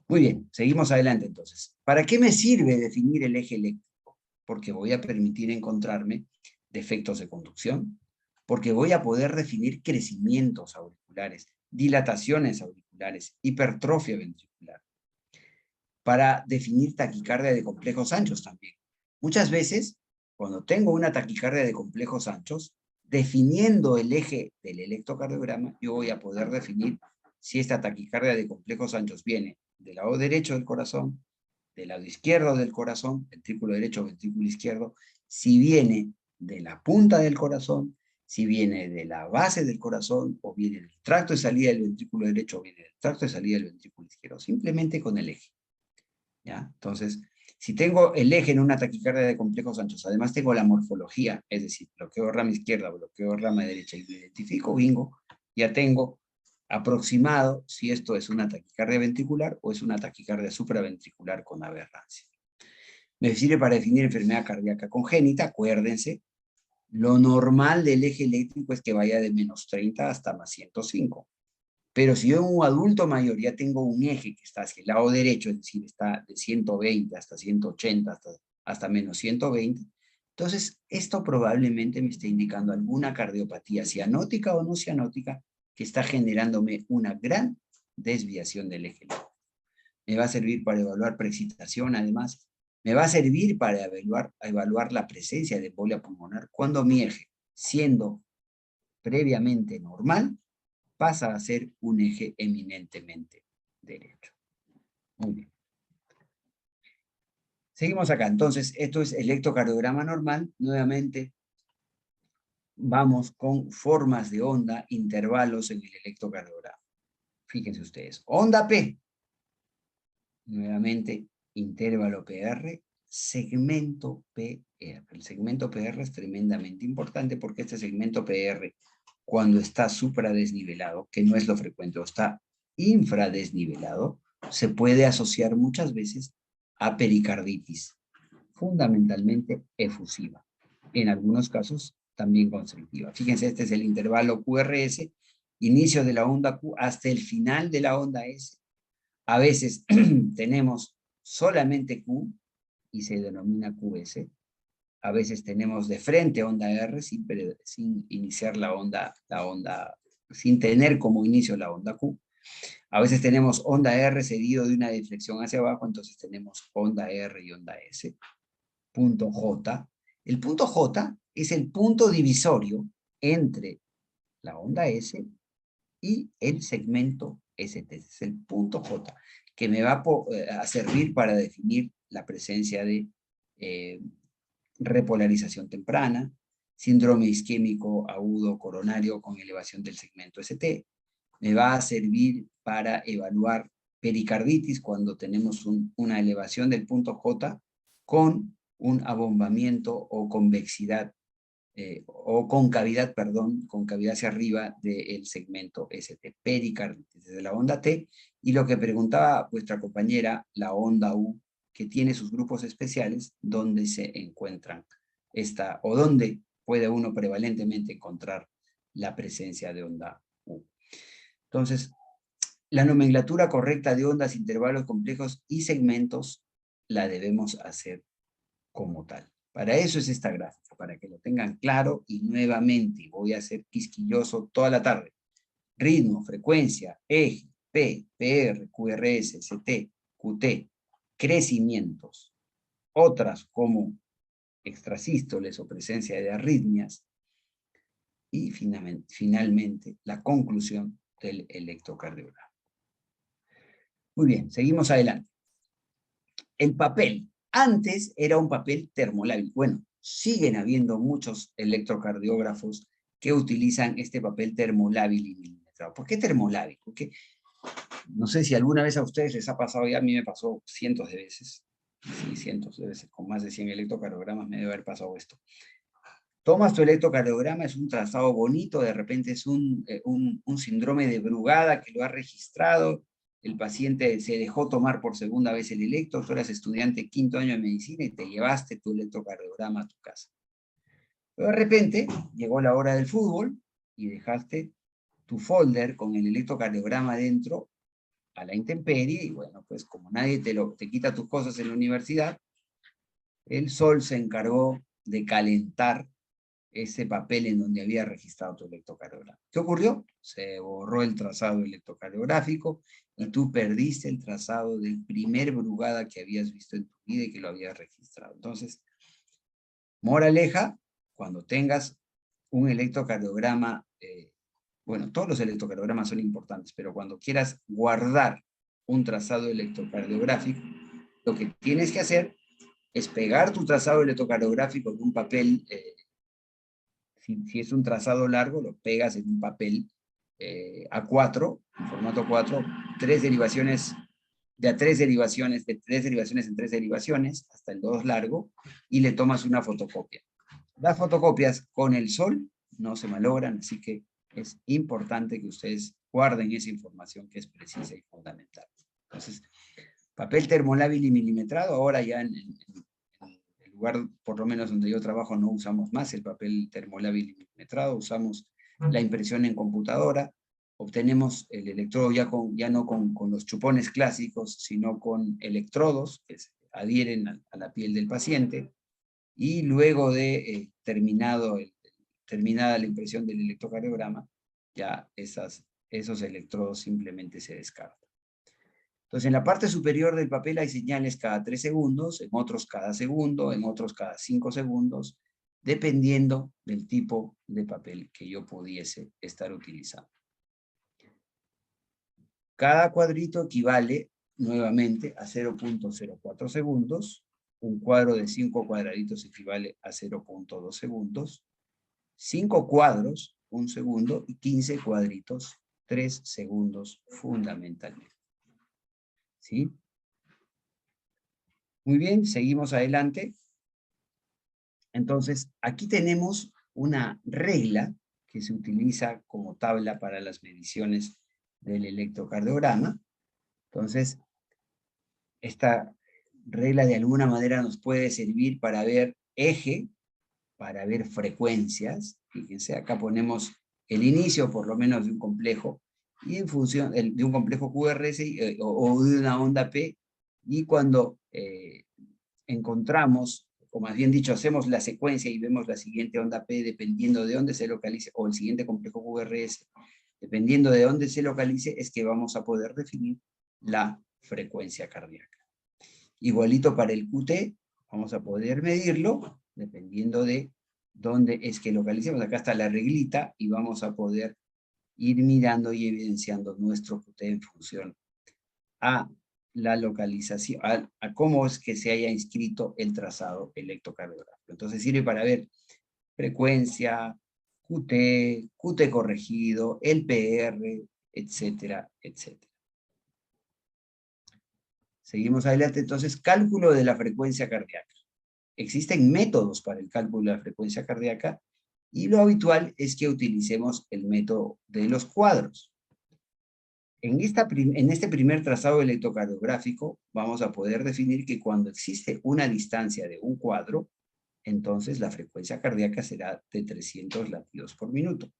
Muy bien, seguimos adelante entonces. ¿Para qué me sirve definir el eje eléctrico? Porque voy a permitir encontrarme defectos de conducción, porque voy a poder definir crecimientos auriculares, dilataciones auriculares, hipertrofia ventricular, para definir taquicardia de complejos anchos también. Muchas veces, cuando tengo una taquicardia de complejos anchos, definiendo el eje del electrocardiograma, yo voy a poder definir si esta taquicardia de complejos anchos viene del lado derecho del corazón, del lado izquierdo del corazón, ventrículo derecho, ventrículo izquierdo, si viene de la punta del corazón, si viene de la base del corazón, o viene del tracto de salida del ventrículo derecho, o viene del tracto de salida del ventrículo izquierdo, simplemente con el eje. ¿Ya? Entonces, si tengo el eje en una taquicardia de complejos anchos, además tengo la morfología, es decir, bloqueo rama izquierda, bloqueo rama derecha, y lo identifico, bingo, ya tengo aproximado si esto es una taquicardia ventricular o es una taquicardia supraventricular con aberrancia. Me sirve para definir enfermedad cardíaca congénita, acuérdense, lo normal del eje eléctrico es que vaya de -30 hasta +105. Pero si yo en un adulto mayor ya tengo un eje que está hacia el lado derecho, es decir, está de 120 hasta 180, hasta -120, entonces esto probablemente me esté indicando alguna cardiopatía cianótica o no cianótica que está generándome una gran desviación del eje eléctrico. Me va a servir para evaluar preexcitación, además. Me va a servir para evaluar la presencia de embolia pulmonar cuando mi eje, siendo previamente normal, pasa a ser un eje eminentemente derecho. Muy bien. Seguimos acá. Entonces, esto es electrocardiograma normal. Nuevamente, vamos con formas de onda, intervalos en el electrocardiograma. Fíjense ustedes. Onda P. Nuevamente, intervalo PR, segmento PR. El segmento PR es tremendamente importante porque este segmento PR, cuando está supradesnivelado, que no es lo frecuente, o está infradesnivelado, se puede asociar muchas veces a pericarditis, fundamentalmente efusiva. En algunos casos, también constrictiva. Fíjense, este es el intervalo QRS, inicio de la onda Q hasta el final de la onda S. A veces tenemos solamente Q y se denomina QS. A veces tenemos de frente onda R sin iniciar la onda, sin tener como inicio la onda Q. A veces tenemos onda R seguido de una deflexión hacia abajo, entonces tenemos onda R y onda S. Punto J. El punto J es el punto divisorio entre la onda S y el segmento ST. Es el punto J, que me va a servir para definir la presencia de repolarización temprana, síndrome isquémico agudo coronario con elevación del segmento ST. Me va a servir para evaluar pericarditis cuando tenemos una elevación del punto J con un abombamiento o convexidad o concavidad, perdón, concavidad hacia arriba del segmento ST, pericarditis, desde la onda T, y lo que preguntaba vuestra compañera, la onda U, que tiene sus grupos especiales, donde se encuentran o donde puede uno prevalentemente encontrar la presencia de onda U. Entonces, la nomenclatura correcta de ondas, intervalos complejos y segmentos la debemos hacer como tal. Para eso es esta gráfica, para que lo tengan claro, y nuevamente voy a ser quisquilloso toda la tarde. Ritmo, frecuencia, eje, P, PR, QRS, ST, QT, crecimientos, otras como extrasístoles o presencia de arritmias, y finalmente la conclusión del electrocardiograma. Muy bien, seguimos adelante. El papel. Antes era un papel termolábil. Bueno, siguen habiendo muchos electrocardiógrafos que utilizan este papel termolábil y milimetrado. ¿Por qué termolábil? Porque no sé si alguna vez a ustedes les ha pasado, ya a mí me pasó cientos de veces, sí, cientos de veces, con más de 100 electrocardiogramas me debe haber pasado esto. Tomas tu electrocardiograma, es un trazado bonito, de repente es un síndrome de Brugada que lo ha registrado, el paciente se dejó tomar por segunda vez el electro, tú eras estudiante quinto año de medicina y te llevaste tu electrocardiograma a tu casa. Pero de repente llegó la hora del fútbol y dejaste tu folder con el electrocardiograma dentro a la intemperie, y bueno, pues como nadie te quita tus cosas en la universidad, el sol se encargó de calentar ese papel en donde había registrado tu electrocardiograma. ¿Qué ocurrió? Se borró el trazado electrocardiográfico y tú perdiste el trazado del primer Brugada que habías visto en tu vida y que lo habías registrado. Entonces, moraleja, cuando tengas un electrocardiograma, bueno, todos los electrocardiogramas son importantes, pero cuando quieras guardar un trazado electrocardiográfico, lo que tienes que hacer es pegar tu trazado electrocardiográfico en un papel Si es un trazado largo, lo pegas en un papel A4, en formato 4, tres derivaciones, de a tres derivaciones, de tres derivaciones en tres derivaciones, hasta el 2 largo, y le tomas una fotocopia. Las fotocopias con el sol no se malogran, así que es importante que ustedes guarden esa información que es precisa y fundamental. Entonces, papel termolábil y milimetrado, ahora ya en el lugar, por lo menos donde yo trabajo, no usamos más el papel termolábil y milimetrado, usamos la impresión en computadora, obtenemos el electrodo ya no con los chupones clásicos, sino con electrodos que se adhieren a la piel del paciente, y luego de terminada la impresión del electrocardiograma, ya esos electrodos simplemente se descartan. Entonces, en la parte superior del papel hay señales cada 3 segundos, en otros cada segundo, en otros cada 5 segundos, dependiendo del tipo de papel que yo pudiese estar utilizando. Cada cuadrito equivale nuevamente a 0.04 segundos. Un cuadro de 5 cuadraditos equivale a 0.2 segundos. 5 cuadros, 1 segundo, y 15 cuadritos, 3 segundos fundamentalmente. ¿Sí? Muy bien, seguimos adelante. Entonces, aquí tenemos una regla que se utiliza como tabla para las mediciones del electrocardiograma. Entonces, esta regla de alguna manera nos puede servir para ver eje, para ver frecuencias. Fíjense, acá ponemos el inicio, por lo menos, de un complejo, y en función de un complejo QRS o de una onda P, y cuando encontramos, o más bien dicho, hacemos la secuencia y vemos la siguiente onda P, dependiendo de dónde se localice, o el siguiente complejo QRS, dependiendo de dónde se localice, es que vamos a poder definir la frecuencia cardíaca. Igualito para el QT, vamos a poder medirlo, dependiendo de dónde es que localicemos. Acá está la reglita, y vamos a poder ir mirando y evidenciando nuestro QT en función a la localización, a cómo es que se haya inscrito el trazado electrocardiográfico. Entonces sirve para ver frecuencia, QT, QT corregido, el PR, etcétera, etcétera. Seguimos adelante, entonces, cálculo de la frecuencia cardíaca. Existen métodos para el cálculo de la frecuencia cardíaca, y lo habitual es que utilicemos el método de los cuadros. En este primer trazado electrocardiográfico vamos a poder definir que cuando existe una distancia de un cuadro, entonces la frecuencia cardíaca será de 300 latidos por minuto.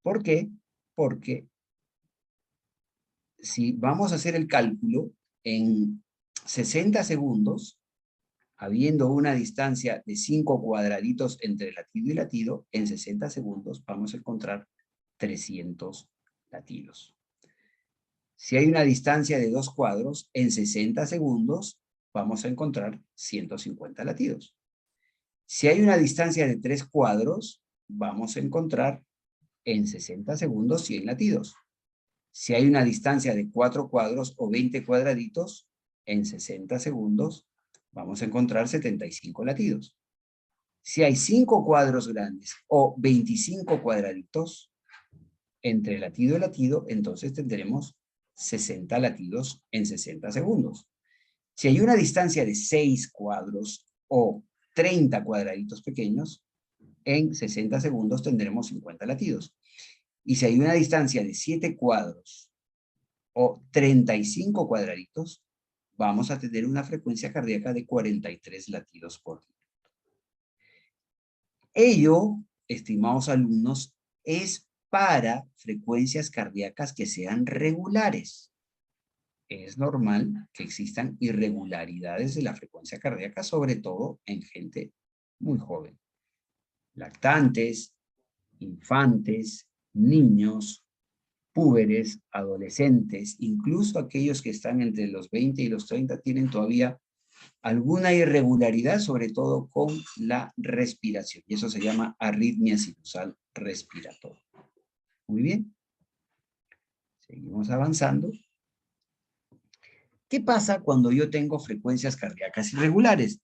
¿Por qué? Porque si vamos a hacer el cálculo en 60 segundos, habiendo una distancia de 5 cuadraditos entre latido y latido, en 60 segundos vamos a encontrar 300 latidos. Si hay una distancia de 2 cuadros, en 60 segundos vamos a encontrar 150 latidos. Si hay una distancia de 3 cuadros, vamos a encontrar en 60 segundos 100 latidos. Si hay una distancia de 4 cuadros o 20 cuadraditos, en 60 segundos vamos a encontrar 75 latidos. Si hay 5 cuadros grandes o 25 cuadraditos entre latido y latido, entonces tendremos 60 latidos en 60 segundos. Si hay una distancia de 6 cuadros o 30 cuadraditos pequeños, en 60 segundos tendremos 50 latidos. Y si hay una distancia de 7 cuadros o 35 cuadraditos, vamos a tener una frecuencia cardíaca de 43 latidos por minuto. Ello, estimados alumnos, es para frecuencias cardíacas que sean regulares. Es normal que existan irregularidades de la frecuencia cardíaca, sobre todo en gente muy joven. Lactantes, infantes, niños, púberes, adolescentes, incluso aquellos que están entre los 20 y los 30 tienen todavía alguna irregularidad, sobre todo con la respiración. Y eso se llama arritmia sinusal respiratoria. Muy bien. Seguimos avanzando. ¿Qué pasa cuando yo tengo frecuencias cardíacas irregulares?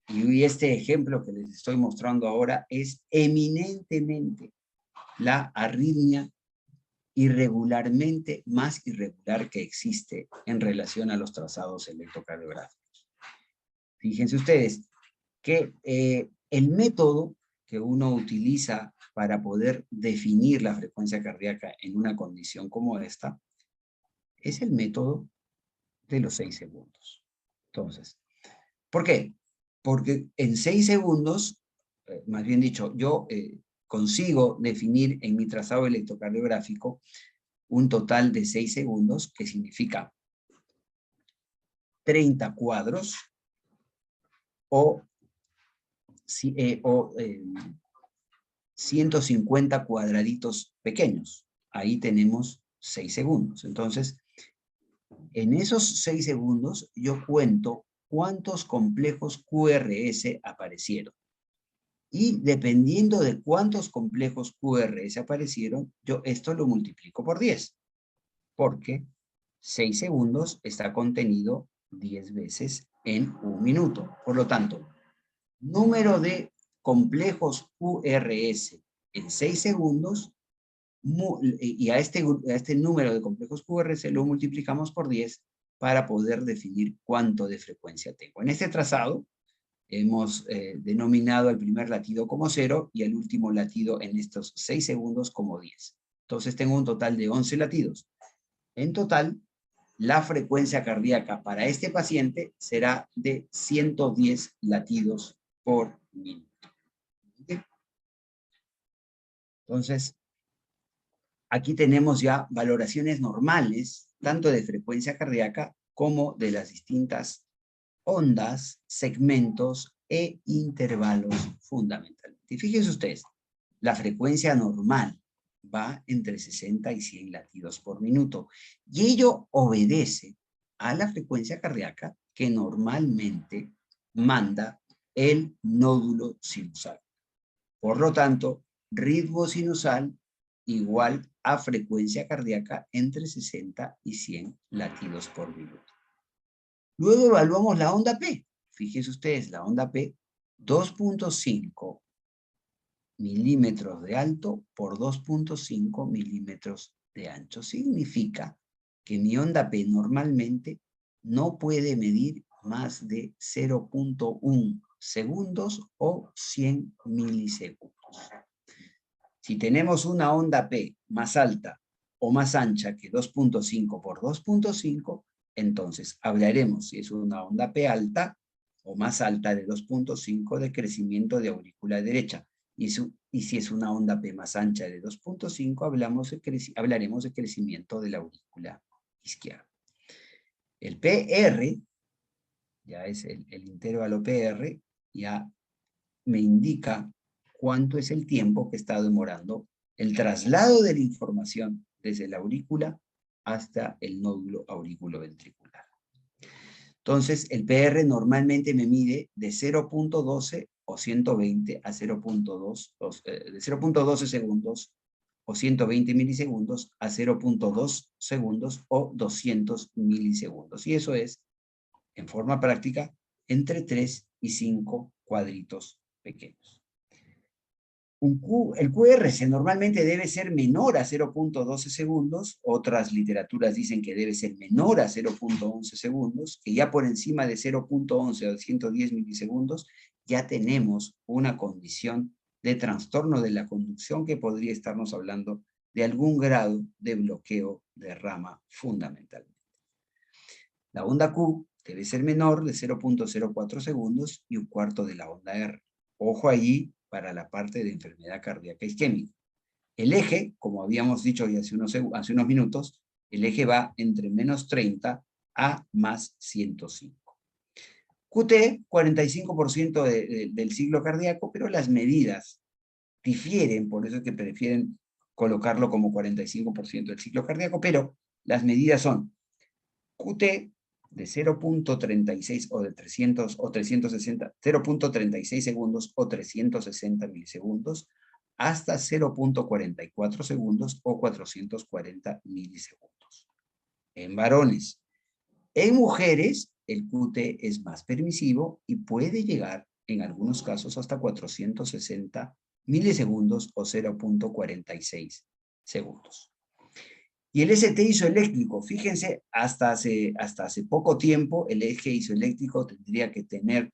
Y este ejemplo que les estoy mostrando ahora es eminentemente la arritmia irregularmente más irregular que existe en relación a los trazados electrocardiográficos. Fíjense ustedes que el método que uno utiliza para poder definir la frecuencia cardíaca en una condición como esta es el método de los 6 segundos. Entonces, ¿por qué? Porque en 6 segundos, más bien dicho, yo consigo definir en mi trazado electrocardiográfico un total de 6 segundos, que significa 30 cuadros o 150 cuadraditos pequeños. Ahí tenemos 6 segundos. Entonces, en esos 6 segundos yo cuento cuántos complejos QRS aparecieron. Y dependiendo de cuántos complejos QRS aparecieron, yo esto lo multiplico por 10. Porque 6 segundos está contenido 10 veces en un minuto. Por lo tanto, número de complejos QRS en 6 segundos, y a este número de complejos QRS lo multiplicamos por 10 para poder definir cuánto de frecuencia tengo. En este trazado hemos denominado al primer latido como 0 y al último latido en estos 6 segundos como 10. Entonces tengo un total de 11 latidos. En total, la frecuencia cardíaca para este paciente será de 110 latidos por minuto. Entonces, aquí tenemos ya valoraciones normales, tanto de frecuencia cardíaca como de las distintas ondas, segmentos e intervalos fundamentalmente. Y fíjense ustedes, la frecuencia normal va entre 60 y 100 latidos por minuto. Y ello obedece a la frecuencia cardíaca que normalmente manda el nódulo sinusal. Por lo tanto, ritmo sinusal igual a frecuencia cardíaca entre 60 y 100 latidos por minuto. Luego evaluamos la onda P. Fíjense ustedes, la onda P, 2.5 milímetros de alto por 2.5 milímetros de ancho. Significa que mi onda P normalmente no puede medir más de 0.1 segundos o 100 milisegundos. Si tenemos una onda P más alta o más ancha que 2.5 por 2.5, entonces hablaremos si es una onda P alta o más alta de 2.5 de crecimiento de aurícula derecha. Y si es una onda P más ancha de 2.5, hablaremos de crecimiento de la aurícula izquierda. El PR, ya es el intervalo PR, ya me indica cuánto es el tiempo que está demorando el traslado de la información desde la aurícula hasta el nódulo aurículo-ventricular. Entonces, el PR normalmente me mide de 0.12 o 120 a 0.2, de 0.12 segundos o 120 milisegundos a 0.2 segundos o 200 milisegundos. Y eso es, en forma práctica, entre 3 y 5 cuadritos pequeños. El QRS normalmente debe ser menor a 0.12 segundos, otras literaturas dicen que debe ser menor a 0.11 segundos, que ya por encima de 0.11 o 110 milisegundos ya tenemos una condición de trastorno de la conducción que podría estarnos hablando de algún grado de bloqueo de rama fundamentalmente. La onda Q debe ser menor de 0.04 segundos y un cuarto de la onda R. Ojo allí para la parte de enfermedad cardíaca isquémica. El eje, como habíamos dicho ya hace unos minutos, el eje va entre menos 30 a más 105. QT, 45% del ciclo cardíaco, pero las medidas difieren, por eso es que prefieren colocarlo como 45% del ciclo cardíaco, pero las medidas son QT de 0.36 o de 300 o 360, 0.36 segundos o 360 milisegundos, hasta 0.44 segundos o 440 milisegundos. En varones. En mujeres, el QT es más permisivo y puede llegar en algunos casos hasta 460 milisegundos o 0.46 segundos. Y el ST isoeléctrico, fíjense, hasta hace poco tiempo el eje isoeléctrico tendría que tener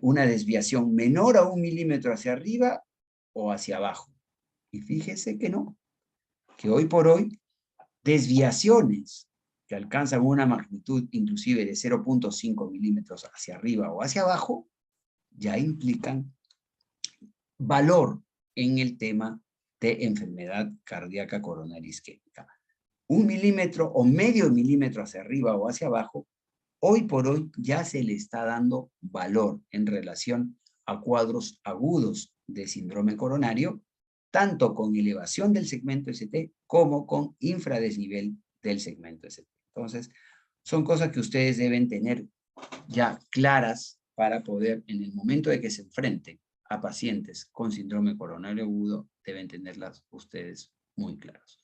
una desviación menor a 1 milímetro hacia arriba o hacia abajo. Y fíjense que no, que hoy por hoy desviaciones que alcanzan una magnitud inclusive de 0.5 milímetros hacia arriba o hacia abajo, ya implican valor en el tema de enfermedad cardíaca coronaria isquémica. 1 milímetro o medio milímetro hacia arriba o hacia abajo, hoy por hoy ya se le está dando valor en relación a cuadros agudos de síndrome coronario, tanto con elevación del segmento ST como con infradesnivel del segmento ST. Entonces, son cosas que ustedes deben tener ya claras para poder, en el momento de que se enfrenten a pacientes con síndrome coronario agudo, deben tenerlas ustedes muy claras.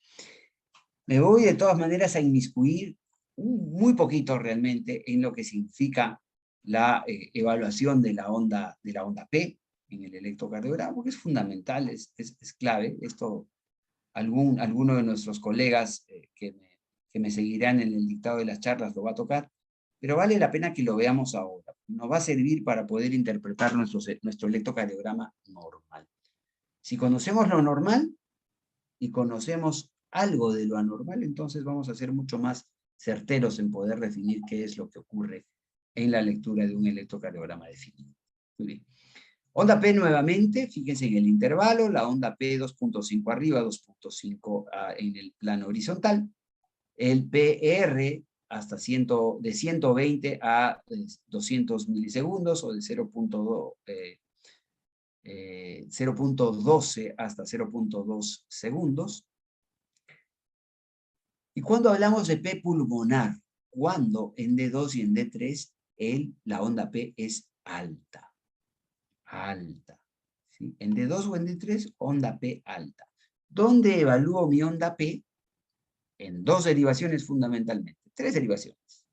Me voy de todas maneras a inmiscuir muy poquito realmente en lo que significa la evaluación de la onda P en el electrocardiograma, porque es fundamental, es clave. Esto alguno de nuestros colegas que me seguirán en el dictado de las charlas lo va a tocar, pero vale la pena que lo veamos ahora. Nos va a servir para poder interpretar nuestro electrocardiograma normal. Si conocemos lo normal y conocemos algo de lo anormal, entonces vamos a ser mucho más certeros en poder definir qué es lo que ocurre en la lectura de un electrocardiograma definido. Muy bien. Onda P nuevamente, fíjense en el intervalo, la onda P 2.5 arriba, 2.5 en el plano horizontal, el PR hasta de 120 a 200 milisegundos o de 0.12 hasta 0.2 segundos. Y cuando hablamos de P pulmonar, cuando en D2 y en D3 la onda P es alta. Alta. ¿Sí? En D2 o en D3, onda P alta. ¿Dónde evalúo mi onda P? En 2 derivaciones fundamentalmente. 3 derivaciones,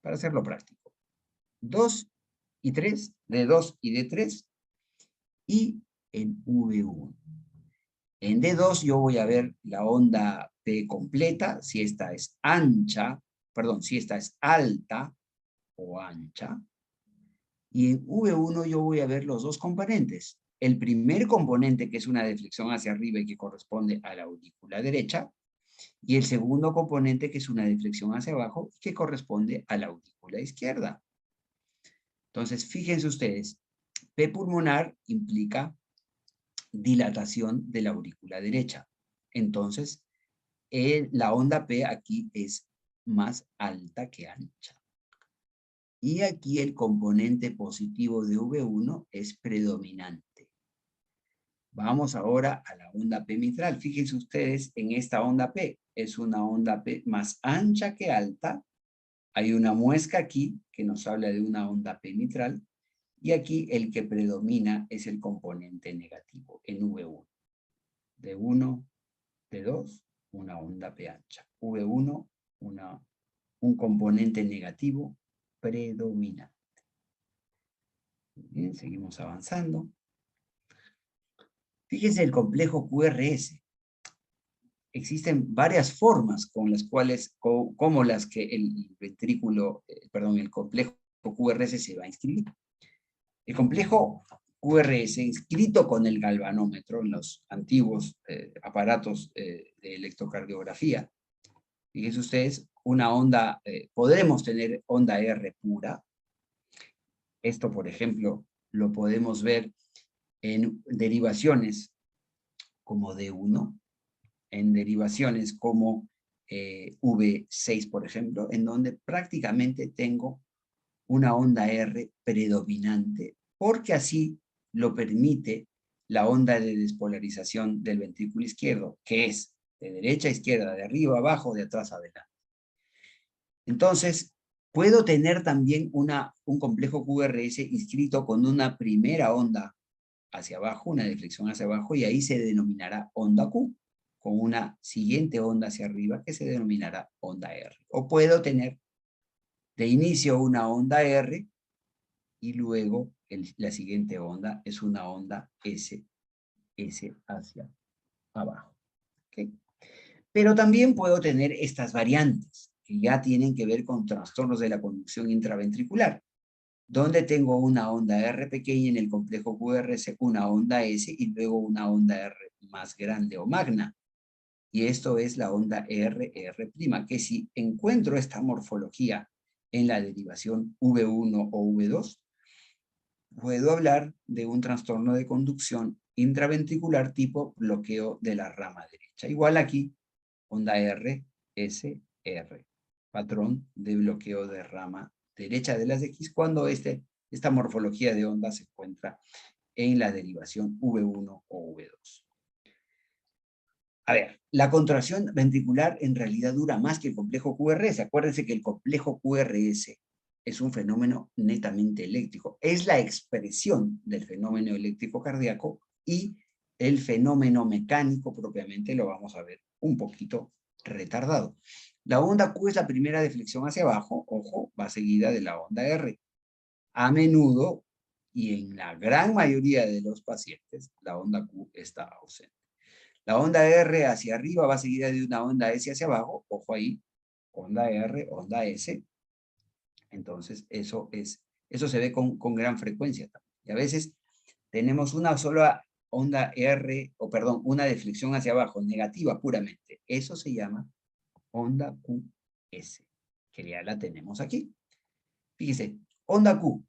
para hacerlo práctico. 2 y 3, D2 y D3, y en V1. En D2 yo voy a ver la onda P completa, si esta es ancha, perdón, si esta es alta o ancha. Y en V1 yo voy a ver los dos componentes. El primer componente, que es una deflexión hacia arriba y que corresponde a la aurícula derecha, y el segundo componente, que es una deflexión hacia abajo, que corresponde a la aurícula izquierda. Entonces, fíjense ustedes, P pulmonar implica dilatación de la aurícula derecha. Entonces, la onda P aquí es más alta que ancha. Y aquí el componente positivo de V1 es predominante. Vamos ahora a la onda P mitral. Fíjense ustedes en esta onda P. Es una onda P más ancha que alta. Hay una muesca aquí que nos habla de una onda P mitral. Y aquí el que predomina es el componente negativo en V1. D1, D2, una onda P ancha. V1, un componente negativo predominante. Bien, seguimos avanzando. Fíjense el complejo QRS. Existen varias formas con las cuales, como las que el el complejo QRS se va a inscribir. El complejo QRS inscrito con el galvanómetro en los antiguos aparatos de electrocardiografía. Fíjense ustedes, una onda, podremos tener onda R pura. Esto, por ejemplo, lo podemos ver en derivaciones como D1, en derivaciones como V6, por ejemplo, en donde prácticamente tengo una onda R predominante, porque así lo permite la onda de despolarización del ventrículo izquierdo, que es de derecha a izquierda, de arriba a abajo, de atrás a adelante. Entonces, puedo tener también un complejo QRS inscrito con una primera onda hacia abajo, una deflexión hacia abajo, y ahí se denominará onda Q, con una siguiente onda hacia arriba que se denominará onda R. O puedo tener de inicio una onda R y luego la siguiente onda es una onda S hacia abajo. ¿Okay? Pero también puedo tener estas variantes, que ya tienen que ver con trastornos de la conducción intraventricular, donde tengo una onda R pequeña en el complejo QRS, una onda S y luego una onda R más grande o magna. Y esto es la onda R', que si encuentro esta morfología en la derivación V1 o V2, puedo hablar de un trastorno de conducción intraventricular tipo bloqueo de la rama derecha. Igual aquí, onda R, S, R. Patrón de bloqueo de rama derecha de las X cuando esta morfología de onda se encuentra en la derivación V1 o V2. A ver, la contracción ventricular en realidad dura más que el complejo QRS. Acuérdense que el complejo QRS es un fenómeno netamente eléctrico. Es la expresión del fenómeno eléctrico cardíaco y el fenómeno mecánico propiamente lo vamos a ver un poquito retardado. La onda Q es la primera deflexión hacia abajo, ojo, va seguida de la onda R. A menudo, y en la gran mayoría de los pacientes, la onda Q está ausente. La onda R hacia arriba va seguida de una onda S hacia abajo, ojo ahí, onda R, onda S. Entonces, eso se ve con gran frecuencia también. Y a veces tenemos una sola onda R, o perdón, una deflexión hacia abajo, negativa puramente. Eso se llama onda QS, que ya la tenemos aquí. Fíjese, onda Q.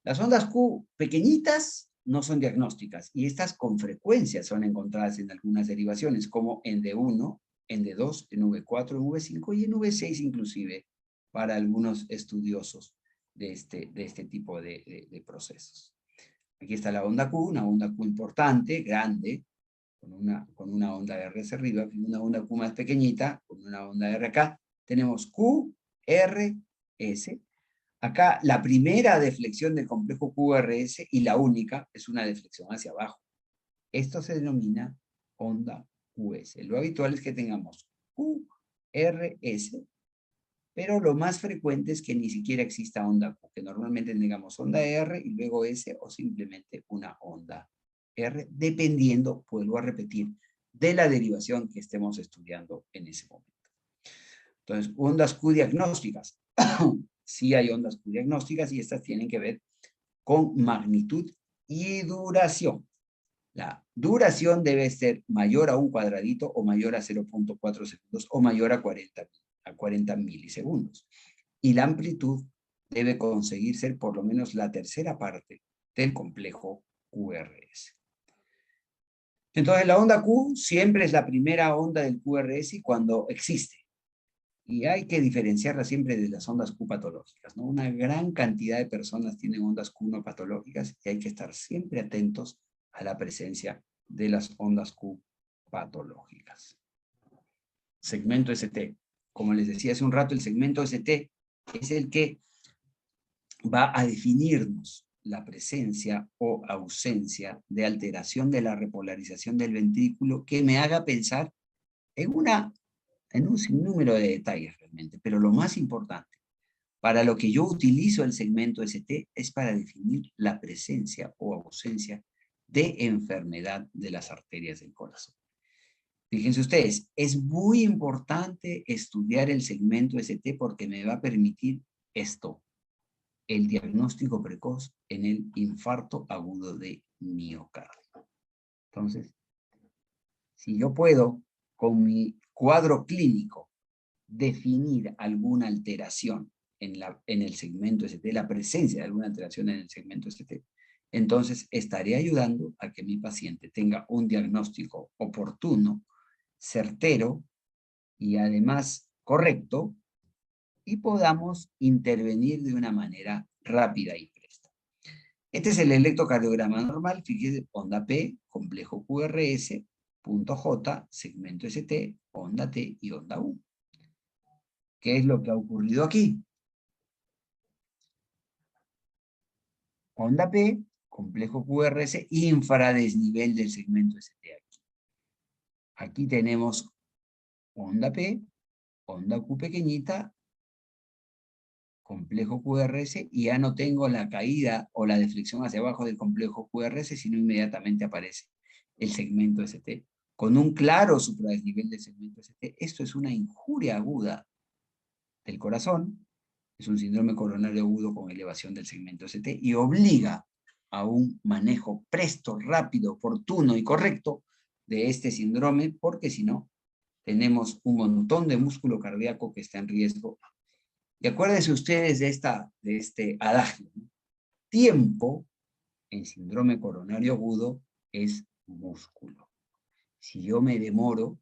Las ondas Q pequeñitas no son diagnósticas y estas con frecuencia son encontradas en algunas derivaciones como en D1, en D2, en V4, en V5 y en V6 inclusive para algunos estudiosos de este tipo de procesos. Aquí está la onda Q, una onda Q importante, grande, con una onda R hacia arriba, y una onda Q más pequeñita, con una onda R acá. Tenemos Q, R, S. Acá la primera deflexión del complejo QRS y la única es una deflexión hacia abajo. Esto se denomina onda QS. Lo habitual es que tengamos QRS, pero lo más frecuente es que ni siquiera exista onda Q, que normalmente tengamos onda R y luego S o simplemente una onda R, dependiendo, vuelvo a repetir, de la derivación que estemos estudiando en ese momento. Entonces, ondas Q diagnósticas. Sí hay ondas Q diagnósticas y estas tienen que ver con magnitud y duración. La duración debe ser mayor a un cuadradito o mayor a 0.4 segundos o mayor a 40 milisegundos. Y la amplitud debe conseguir ser por lo menos la tercera parte del complejo QRS. Entonces la onda Q siempre es la primera onda del QRS cuando existe. Y hay que diferenciarla siempre de las ondas Q patológicas, ¿no? Una gran cantidad de personas tienen ondas Q no patológicas y hay que estar siempre atentos a la presencia de las ondas Q patológicas. Segmento ST. Como les decía hace un rato, el segmento ST es el que va a definirnos la presencia o ausencia de alteración de la repolarización del ventrículo que me haga pensar en un sinnúmero de detalles realmente, pero lo más importante, para lo que yo utilizo el segmento ST es para definir la presencia o ausencia de enfermedad de las arterias del corazón. Fíjense ustedes, es muy importante estudiar el segmento ST porque me va a permitir esto, el diagnóstico precoz en el infarto agudo de miocardio. Entonces, si yo puedo, con mi cuadro clínico, definir alguna alteración en el segmento ST, la presencia de alguna alteración en el segmento ST, entonces estaré ayudando a que mi paciente tenga un diagnóstico oportuno, certero y además correcto y podamos intervenir de una manera rápida y presta. Este es el electrocardiograma normal, fíjese, onda P, complejo QRS, punto J, segmento ST, onda T y onda U. ¿Qué es lo que ha ocurrido aquí? Onda P, complejo QRS, infradesnivel del segmento ST aquí. Aquí tenemos onda P, onda Q pequeñita, complejo QRS y ya no tengo la caída o la deflexión hacia abajo del complejo QRS, sino inmediatamente aparece el segmento ST con un claro supradesnivel del segmento ST. Esto es una injuria aguda del corazón, es un síndrome coronario agudo con elevación del segmento ST y obliga a un manejo presto, rápido, oportuno y correcto de este síndrome, porque si no, tenemos un montón de músculo cardíaco que está en riesgo. Y acuérdense ustedes de este adagio, ¿no? Tiempo en síndrome coronario agudo es músculo. Si yo me demoro,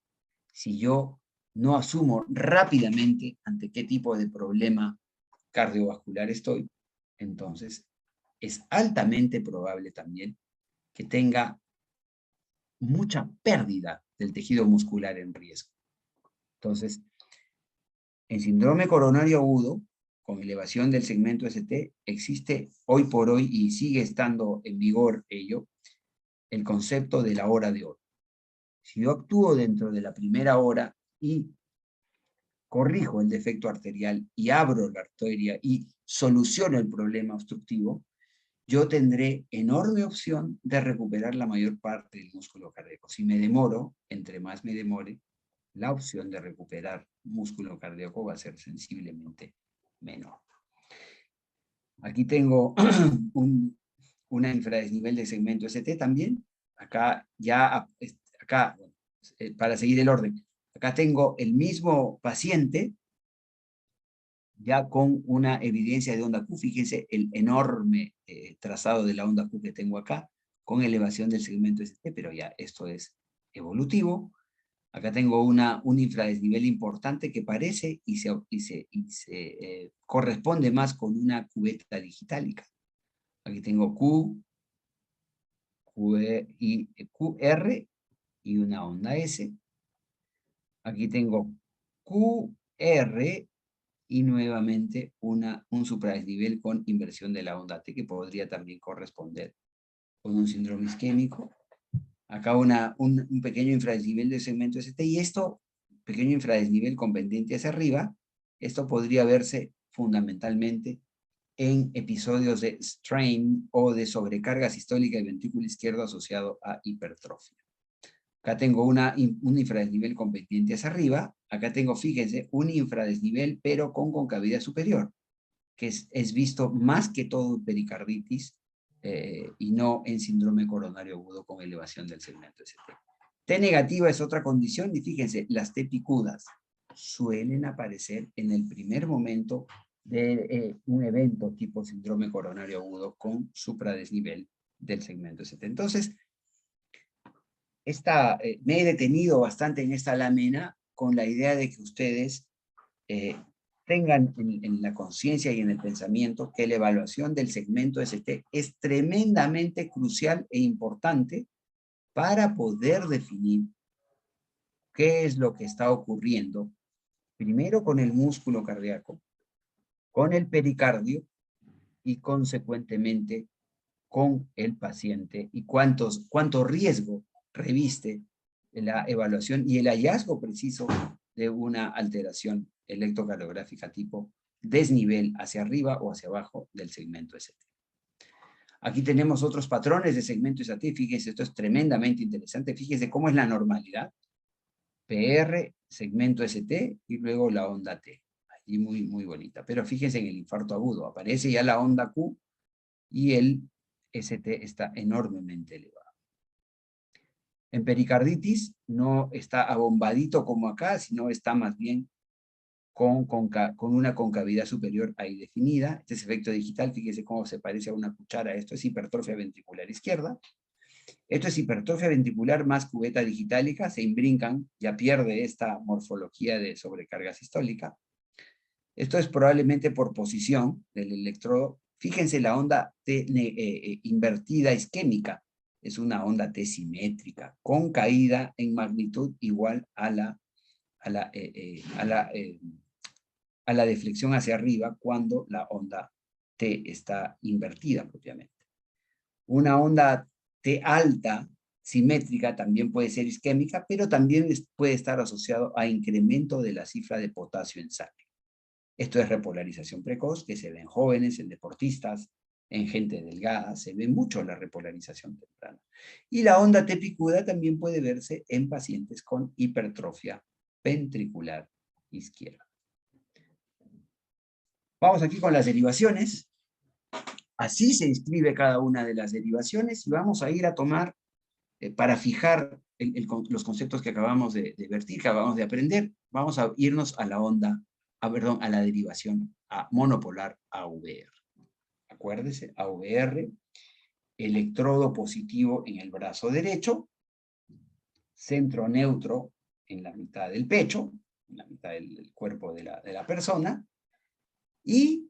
si yo no asumo rápidamente ante qué tipo de problema cardiovascular estoy, entonces es altamente probable también que tenga mucha pérdida del tejido muscular en riesgo. Entonces, en síndrome coronario agudo, con elevación del segmento ST, existe hoy por hoy y sigue estando en vigor ello, el concepto de la hora de oro. Si yo actúo dentro de la primera hora y corrijo el defecto arterial y abro la arteria y soluciono el problema obstructivo, yo tendré enorme opción de recuperar la mayor parte del músculo cardíaco. Si me demoro, entre más me demore, la opción de recuperar músculo cardíaco va a ser sensiblemente menor. Aquí tengo una infradesnivel de segmento ST también. Acá ya, para seguir el orden, acá tengo el mismo paciente ya con una evidencia de onda Q. Fíjense el enorme trazado de la onda Q que tengo acá, con elevación del segmento ST, pero ya esto es evolutivo. Acá tengo un infradesnivel importante que parece y se corresponde más con una cubeta digitálica. Aquí tengo QR y una onda S. Aquí tengo QR y nuevamente un supradesnivel con inversión de la onda T, que podría también corresponder con un síndrome isquémico. Acá un pequeño infradesnivel del segmento ST, y esto, pequeño infradesnivel con pendiente hacia arriba, esto podría verse fundamentalmente en episodios de strain o de sobrecarga sistólica del ventrículo izquierdo asociado a hipertrofia. Acá tengo un infradesnivel con pendiente hacia arriba. Acá tengo, fíjense, un infradesnivel pero con concavidad superior, que es visto más que todo en pericarditis y no en síndrome coronario agudo con elevación del segmento ST. T negativa es otra condición y fíjense, las T picudas suelen aparecer en el primer momento de un evento tipo síndrome coronario agudo con supradesnivel del segmento ST. Entonces, me he detenido bastante en esta lámina con la idea de que ustedes tengan en la conciencia y en el pensamiento que la evaluación del segmento ST es tremendamente crucial e importante para poder definir qué es lo que está ocurriendo, primero con el músculo cardíaco, con el pericardio y consecuentemente con el paciente y cuánto riesgo reviste la evaluación y el hallazgo preciso de una alteración electrocardiográfica tipo desnivel hacia arriba o hacia abajo del segmento ST. Aquí tenemos otros patrones de segmento ST. Fíjense, esto es tremendamente interesante. Fíjense cómo es la normalidad. PR, segmento ST y luego la onda T. Allí muy, muy bonita. Pero fíjense en el infarto agudo. Aparece ya la onda Q y el ST está enormemente elevado. En pericarditis no está abombadito como acá, sino está más bien con una concavidad superior ahí definida. Este es efecto digital, fíjese cómo se parece a una cuchara. Esto es hipertrofia ventricular izquierda. Esto es hipertrofia ventricular más cubeta digitálica, se imbrincan, ya pierde esta morfología de sobrecarga sistólica. Esto es probablemente por posición del electrodo. Fíjense la onda T invertida isquémica. Es una onda T simétrica, con caída en magnitud igual a la deflexión hacia arriba cuando la onda T está invertida propiamente. Una onda T alta, simétrica, también puede ser isquémica, pero también puede estar asociado a incremento de la cifra de potasio en sangre. Esto es repolarización precoz, que se ve en jóvenes, en deportistas, en gente delgada, se ve mucho la repolarización temprana. Y la onda T picuda también puede verse en pacientes con hipertrofia ventricular izquierda. Vamos aquí con las derivaciones. Así se inscribe cada una de las derivaciones y vamos a ir a tomar, para fijar los conceptos que acabamos de vertir, que acabamos de aprender, vamos a irnos a la onda, a la derivación monopolar AVR. Acuérdese, AVR, electrodo positivo en el brazo derecho, centro neutro en la mitad del pecho, en la mitad del cuerpo de la persona, y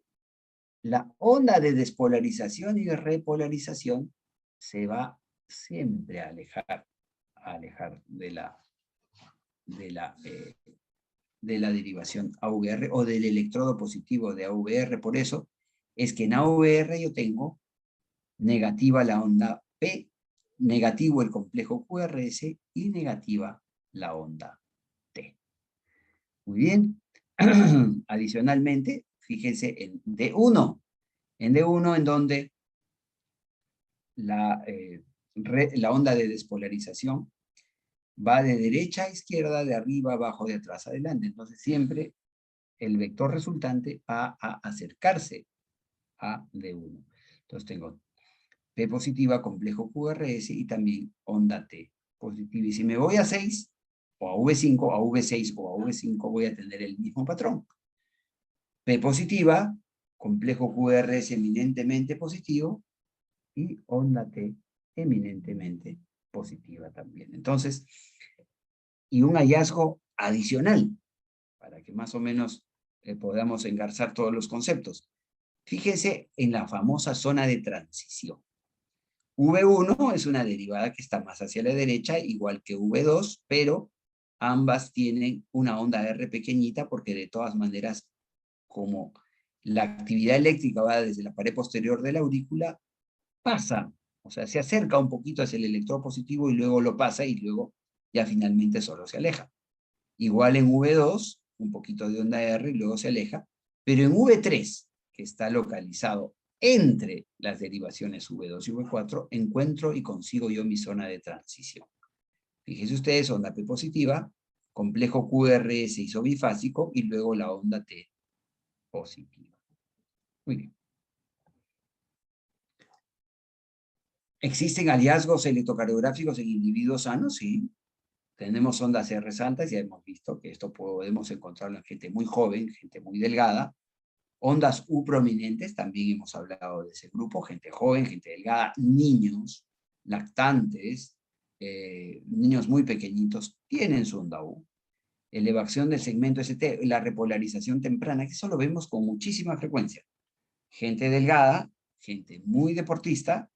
la onda de despolarización y de repolarización se va siempre a alejar de la derivación AVR o del electrodo positivo de AVR. Por eso es que en AVR yo tengo negativa la onda P, negativo el complejo QRS y negativa la onda T. Muy bien. Adicionalmente, fíjense en D1. En D1 en donde la onda de despolarización va de derecha a izquierda, de arriba, abajo, de atrás, adelante. Entonces siempre el vector resultante va a acercarse a D1. Entonces tengo P positiva, complejo QRS y también onda T positiva. Y si me voy a 6, o a V5, a V6 o a V5, voy a tener el mismo patrón. P positiva, complejo QRS eminentemente positivo y onda T eminentemente positiva también. Entonces, y un hallazgo adicional, para que más o menos podamos engarzar todos los conceptos. Fíjense en la famosa zona de transición. V1 es una derivada que está más hacia la derecha, igual que V2, pero ambas tienen una onda R pequeñita, porque de todas maneras, como la actividad eléctrica va desde la pared posterior de la aurícula, pasa, o sea, se acerca un poquito hacia el electrodo positivo y luego lo pasa y luego ya finalmente solo se aleja. Igual en V2, un poquito de onda R y luego se aleja, pero en V3, que está localizado entre las derivaciones V2 y V4, encuentro y consigo yo mi zona de transición. Fíjense ustedes, onda P positiva, complejo QRS isobifásico y luego la onda T positiva. Muy bien. ¿Existen hallazgos electrocardiográficos en individuos sanos? Sí. Tenemos ondas R altas, ya hemos visto que esto podemos encontrarlo en gente muy joven, gente muy delgada. Ondas U prominentes, también hemos hablado de ese grupo, gente joven, gente delgada, niños, lactantes, niños muy pequeñitos, tienen su onda U. Elevación del segmento ST, la repolarización temprana, que eso lo vemos con muchísima frecuencia. Gente delgada, gente muy deportista,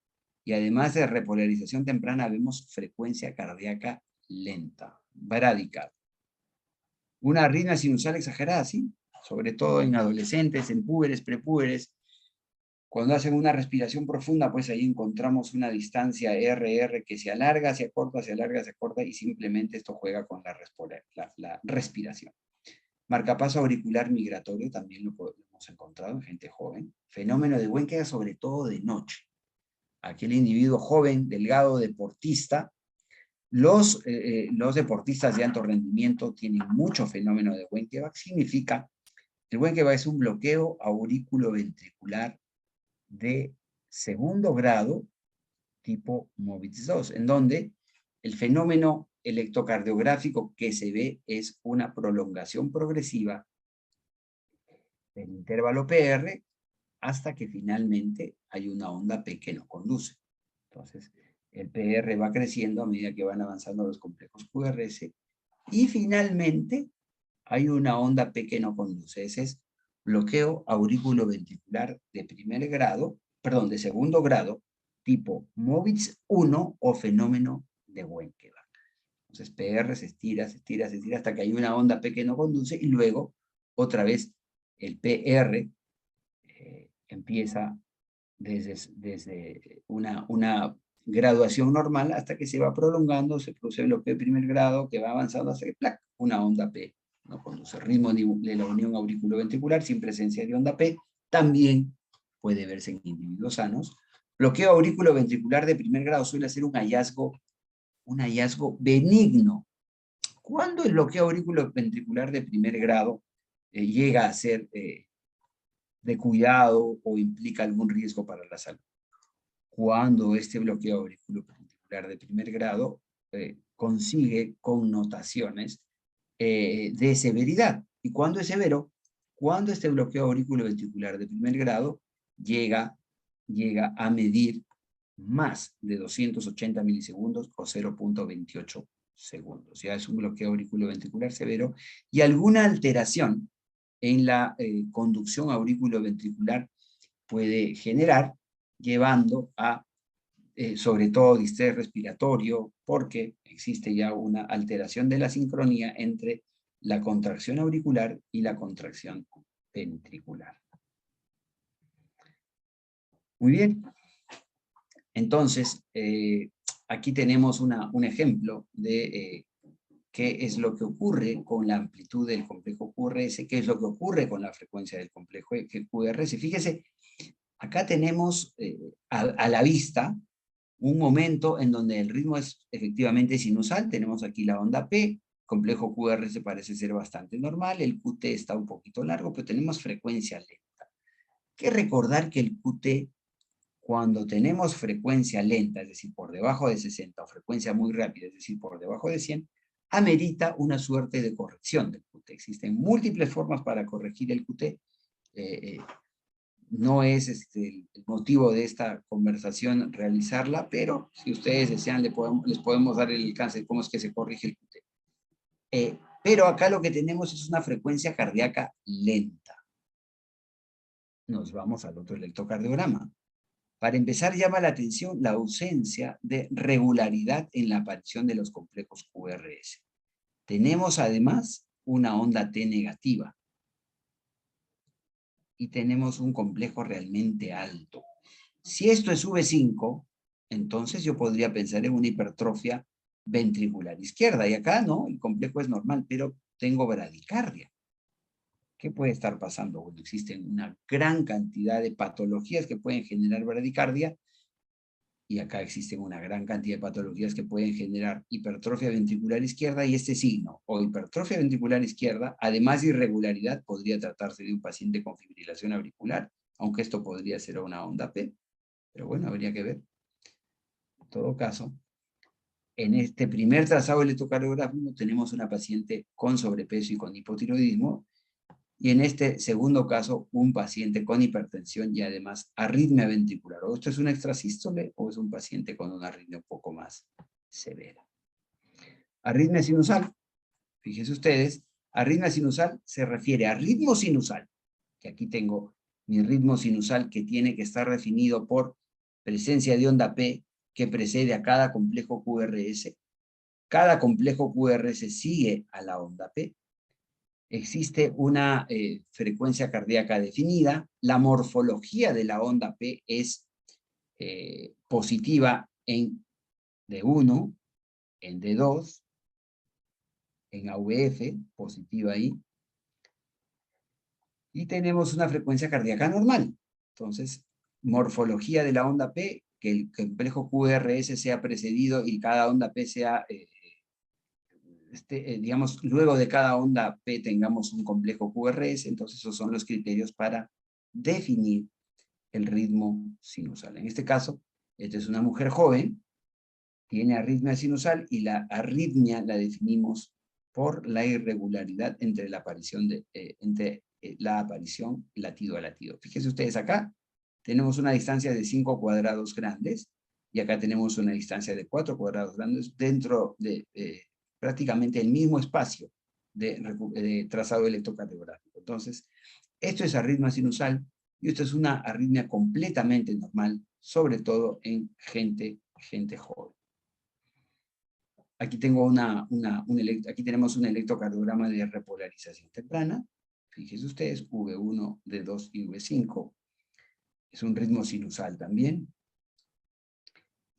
y además de repolarización temprana vemos frecuencia cardíaca lenta, brádica. Una arritmia sinusal exagerada, sí, sobre todo en adolescentes, en púberes, prepúberes. Cuando hacen una respiración profunda, pues ahí encontramos una distancia RR que se alarga, se acorta, se alarga, se acorta, y simplemente esto juega con la respiración. Marcapaso auricular migratorio también lo hemos encontrado en gente joven. Fenómeno de Wenckegger, sobre todo de noche. Aquel individuo joven, delgado, deportista. Los deportistas de alto rendimiento tienen mucho fenómeno de Wenckegger. Significa que el Wenckegger es un bloqueo aurículo-ventricular de segundo grado tipo Movitz 2, en donde el fenómeno electrocardiográfico que se ve es una prolongación progresiva del intervalo PR hasta que finalmente hay una onda P que nos conduce. Entonces, el PR va creciendo a medida que van avanzando los complejos QRS y finalmente hay una onda P que no conduce. Ese es bloqueo aurículo-ventricular de primer grado, perdón, de segundo grado, tipo Movitz 1 o fenómeno de Wenckegger. Entonces, PR se estira, se estira, se estira hasta que hay una onda P que no conduce y luego, otra vez, el PR empieza desde una graduación normal hasta que se va prolongando, se produce el bloqueo de primer grado que va avanzando hasta que, ¡plac!, una onda P no conduce. Ritmo de la unión auriculoventricular sin presencia de onda P también puede verse en individuos sanos. Bloqueo auriculoventricular de primer grado suele ser un hallazgo benigno. ¿Cuándo el bloqueo auriculoventricular de primer grado llega a ser de cuidado o implica algún riesgo para la salud? Cuando este bloqueo auriculoventricular de primer grado consigue connotaciones de severidad. ¿Y cuándo es severo? Cuando este bloqueo auriculoventricular de primer grado llega a medir más de 280 milisegundos o 0.28 segundos. Ya es un bloqueo auriculoventricular severo y alguna alteración en la conducción auriculoventricular puede generar, llevando a, sobre todo, distrés respiratorio, porque existe ya una alteración de la sincronía entre la contracción auricular y la contracción ventricular. Muy bien. Entonces, aquí tenemos un ejemplo de qué es lo que ocurre con la amplitud del complejo QRS, qué es lo que ocurre con la frecuencia del complejo QRS. Fíjese, acá tenemos a la vista un momento en donde el ritmo es efectivamente sinusal. Tenemos aquí la onda P, complejo QRS parece ser bastante normal, el QT está un poquito largo, pero tenemos frecuencia lenta. Hay que recordar que el QT, cuando tenemos frecuencia lenta, es decir, por debajo de 60, o frecuencia muy rápida, es decir, por debajo de 100, amerita una suerte de corrección del QT. Existen múltiples formas para corregir el QT. No es el motivo de esta conversación realizarla, pero si ustedes desean, les podemos dar el alcance de cómo es que se corrige el QT. Pero acá lo que tenemos es una frecuencia cardíaca lenta. Nos vamos al otro electrocardiograma. Para empezar, llama la atención la ausencia de regularidad en la aparición de los complejos QRS. Tenemos además una onda T negativa y tenemos un complejo realmente alto. Si esto es V5, entonces yo podría pensar en una hipertrofia ventricular izquierda. Y acá no, el complejo es normal, pero tengo bradicardia. ¿Qué puede estar pasando? Bueno, existen una gran cantidad de patologías que pueden generar bradicardia, y acá existen una gran cantidad de patologías que pueden generar hipertrofia ventricular izquierda, y este signo, o hipertrofia ventricular izquierda, además de irregularidad, podría tratarse de un paciente con fibrilación auricular, aunque esto podría ser una onda P, pero bueno, habría que ver. En todo caso, en este primer trazado electrocardiográfico tenemos una paciente con sobrepeso y con hipotiroidismo, y en este segundo caso, un paciente con hipertensión y además arritmia ventricular. O esto es un extrasístole o es un paciente con una arritmia un poco más severa. Arritmia sinusal. Fíjense ustedes, arritmia sinusal se refiere a ritmo sinusal, que aquí tengo mi ritmo sinusal que tiene que estar definido por presencia de onda P que precede a cada complejo QRS. Cada complejo QRS sigue a la onda P. Existe una frecuencia cardíaca definida. La morfología de la onda P es positiva en D1, en D2, en AVF, positiva ahí. Y tenemos una frecuencia cardíaca normal. Entonces, morfología de la onda P, que el complejo QRS sea precedido y cada onda P sea... digamos, luego de cada onda P tengamos un complejo QRS, entonces esos son los criterios para definir el ritmo sinusal. En este caso, esta es una mujer joven, tiene arritmia sinusal y la arritmia la definimos por la irregularidad entre la aparición, latido a latido. Fíjense ustedes acá, tenemos una distancia de 5 cuadrados grandes y acá tenemos una distancia de 4 cuadrados grandes dentro de prácticamente el mismo espacio de trazado electrocardiográfico. Entonces, esto es arritmia sinusal y esto es una arritmia completamente normal, sobre todo en gente joven. Aquí, aquí tenemos un electrocardiograma de repolarización temprana. Fíjense ustedes, V1, D2 y V5. Es un ritmo sinusal también.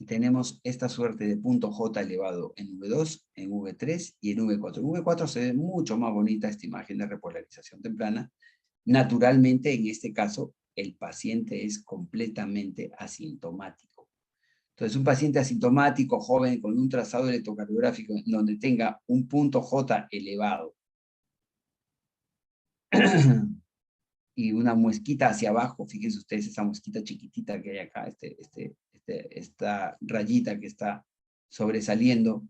Y tenemos esta suerte de punto J elevado en V2, en V3 y en V4. En V4 se ve mucho más bonita esta imagen de repolarización temprana. Naturalmente, en este caso, el paciente es completamente asintomático. Entonces, un paciente asintomático, joven, con un trazado electrocardiográfico en donde tenga un punto J elevado y una muesquita hacia abajo, fíjense ustedes esa muesquita chiquitita que hay acá, esta rayita que está sobresaliendo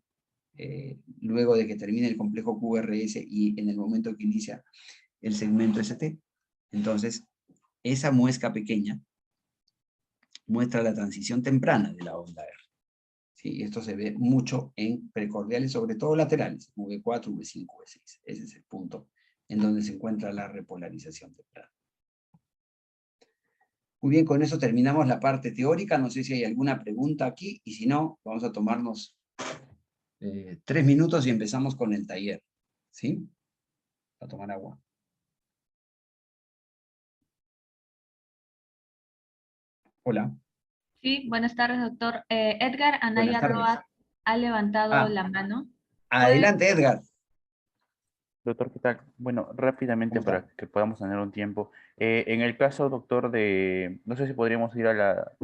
luego de que termine el complejo QRS y en el momento que inicia el segmento ST. Entonces, esa muesca pequeña muestra la transición temprana de la onda R. ¿Sí? Esto se ve mucho en precordiales, sobre todo laterales, V4, V5, V6. Ese es el punto en donde se encuentra la repolarización temprana. Muy bien, con eso terminamos la parte teórica. No sé si hay alguna pregunta aquí, y si no, vamos a tomarnos 3 minutos y empezamos con el taller. ¿Sí? A tomar agua. Hola. Sí, buenas tardes, doctor. Edgar Buenas Anaya tardes. Roa ha levantado Ah, la mano. adelante, Edgar. Doctor, ¿qué tal? Bueno, rápidamente ¿Cómo está? para que podamos tener un tiempo. En el caso, doctor, no sé si podríamos ir a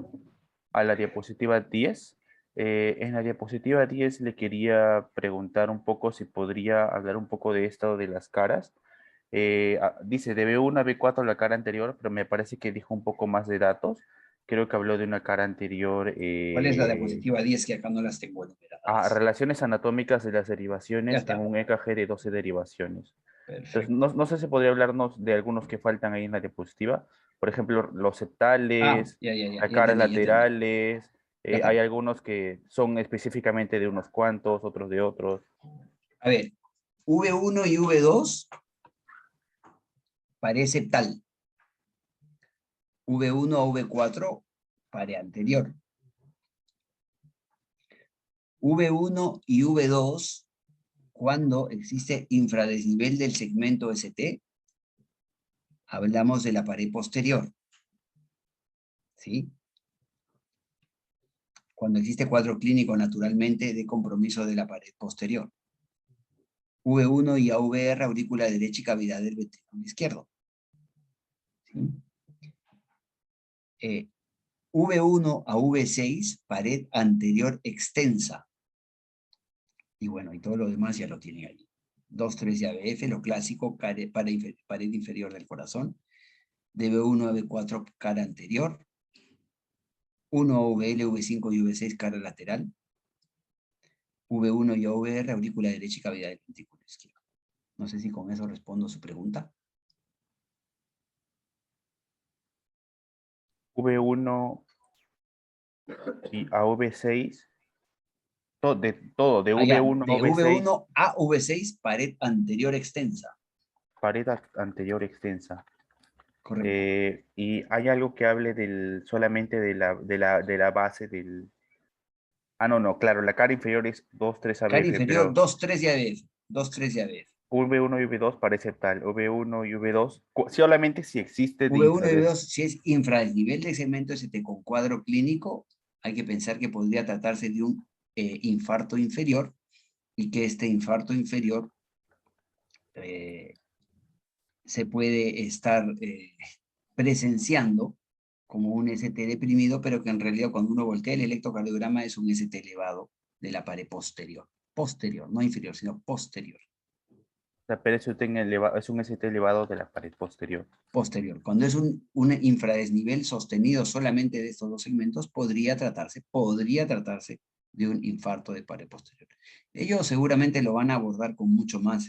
la diapositiva 10. En la diapositiva 10 le quería preguntar un poco si podría hablar un poco de esto de las caras. Dice de B1 a B4 la cara anterior, pero me parece que dijo un poco más de datos. Creo que habló de una cara anterior. ¿Cuál es la diapositiva 10 que acá no las tengo enumeradas? Relaciones anatómicas de las Ya derivaciones en está. un EKG de 12 derivaciones. Entonces, Perfecto. no sé si podría hablarnos de algunos que faltan ahí en la diapositiva. Por ejemplo, los Ah, septales, ya las caras entendí, ya entendí. laterales. Ya Hay está. algunos que son específicamente de unos cuantos, otros de otros. A ver, V1 y V2 parece tal. V1 a V4 pare anterior. V1 y V2, cuando existe infradesnivel del segmento ST, hablamos de la pared posterior. ¿Sí? Cuando existe cuadro clínico naturalmente de compromiso de la pared posterior. V1 y AVR, aurícula derecha y cavidad del ventrículo izquierdo. ¿Sí? V1 a V6, pared anterior extensa. Y bueno, y todo lo demás ya lo tienen ahí. 2-3 de ABF, lo clásico, pared inferior del corazón. De V1 a V4, cara anterior. 1 a VL, V5 y V6, cara lateral. V1 y AVR, aurícula derecha y cavidad del ventrículo izquierdo. No sé si con eso respondo su pregunta. V1 y a V6. De De V1 a V6, V1 a V6, pared anterior extensa. pared anterior extensa. Correcto. Y hay algo que hable solamente de la base del... No, claro, la cara inferior es 2-3 Cara ABF, inferior, pero 2-3 de ABF. 2-3 de ABF. V1 y V2 parece tal. V1 y V2, solamente si existe de V1 y infrared. V2, si es infradesnivel de segmento ST con cuadro clínico, hay que pensar que podría tratarse de un infarto inferior y que este infarto inferior se puede estar presenciando como un ST deprimido, pero que en realidad cuando uno voltea el electrocardiograma es un ST elevado de la pared posterior. Posterior, no inferior, sino posterior. Pero es un ST elevado de la pared posterior. Posterior. Cuando es un infradesnivel sostenido solamente de estos dos segmentos, podría tratarse de un infarto de pared posterior. Ellos seguramente lo van a abordar con mucho más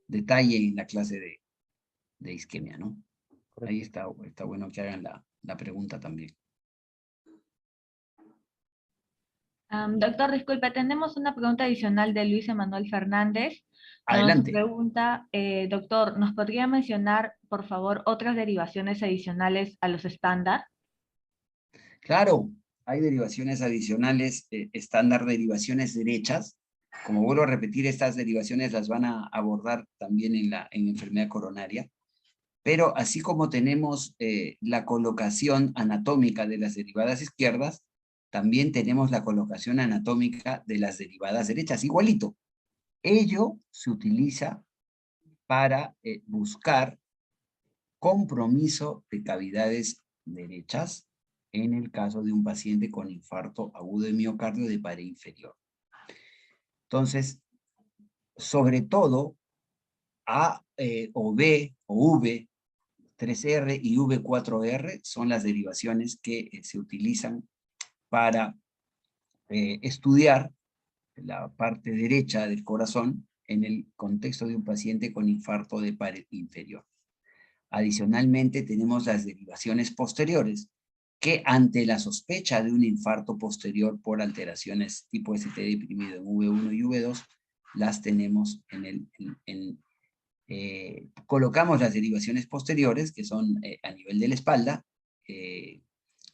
detalle en la clase de isquemia, ¿no? Ahí está bueno que hagan la pregunta también. Doctor, disculpe, tenemos una pregunta adicional de Luis Emanuel Fernández. Nos Adelante. pregunta, doctor, ¿nos podría mencionar, por favor, otras derivaciones adicionales a los estándar? Claro, hay derivaciones adicionales, estándar derivaciones derechas. Como vuelvo a repetir, estas derivaciones las van a abordar también en enfermedad coronaria. Pero así como tenemos la colocación anatómica de las derivadas izquierdas, también tenemos la colocación anatómica de las derivadas derechas, igualito. Ello se utiliza para buscar compromiso de cavidades derechas en el caso de un paciente con infarto agudo de miocardio de pared inferior. Entonces, sobre todo, A o B o V, 3R y V4R son las derivaciones que se utilizan para estudiar la parte derecha del corazón en el contexto de un paciente con infarto de pared inferior. Adicionalmente, tenemos las derivaciones posteriores, que ante la sospecha de un infarto posterior por alteraciones tipo ST deprimido en V1 y V2, las tenemos colocamos las derivaciones posteriores, que son a nivel de la espalda,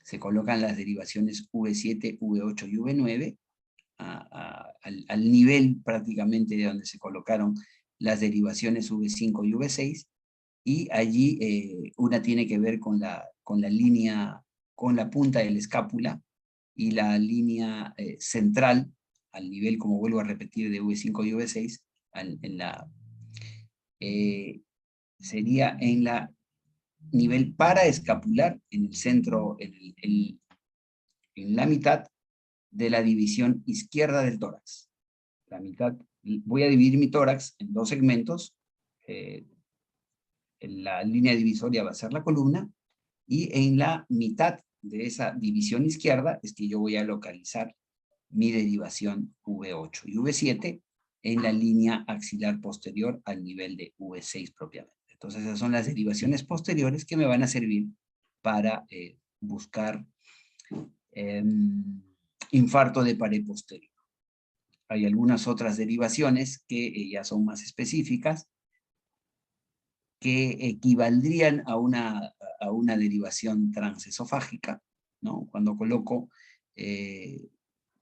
se colocan las derivaciones V7, V8 y V9, al nivel prácticamente de donde se colocaron las derivaciones V5 y V6, y allí una tiene que ver con la línea, con la punta de la escápula, y la línea central, al nivel, como vuelvo a repetir, de V5 y V6, sería en la nivel paraescapular, en el centro, en la mitad de la división izquierda del tórax. La mitad, voy a dividir mi tórax en dos segmentos, en la línea divisoria va a ser la columna, y en la mitad de esa división izquierda es que yo voy a localizar mi derivación V8 y V7 en la línea axilar posterior al nivel de V6 propiamente. Entonces esas son las derivaciones posteriores que me van a servir para buscar infarto de pared posterior. Hay algunas otras derivaciones que ya son más específicas, que equivaldrían a una derivación transesofágica, ¿no?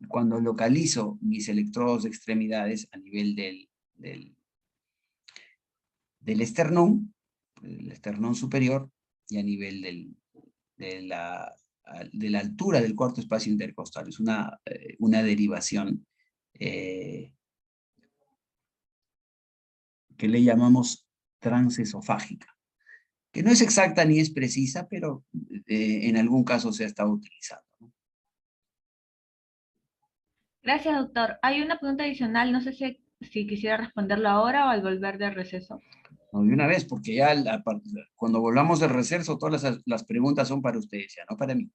Cuando localizo mis electrodos de extremidades a nivel del esternón, el esternón superior, y a nivel de la altura del cuarto espacio intercostal. Es una derivación que le llamamos transesofágica, que no es exacta ni es precisa, pero en algún caso se ha estado utilizando, ¿no? Gracias, doctor. Hay una pregunta adicional, no sé si quisiera responderlo ahora o al volver del receso. No, de una vez, porque ya cuando volvamos del receso, todas las preguntas son para ustedes, ya no para mí.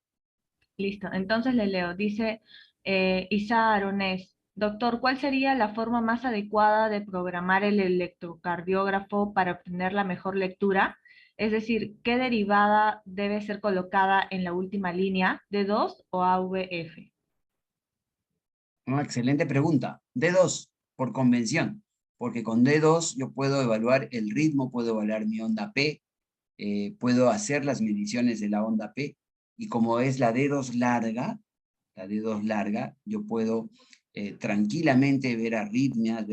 Listo, entonces le leo. Dice Isa Aronés, doctor, ¿cuál sería la forma más adecuada de programar el electrocardiógrafo para obtener la mejor lectura? Es decir, ¿qué derivada debe ser colocada en la última línea, D2 o AVF? Excelente pregunta. D2, por convención, porque con D2 yo puedo evaluar el ritmo, puedo evaluar mi onda P, puedo hacer las mediciones de la onda P, y como es la D2 larga, yo puedo tranquilamente ver arritmia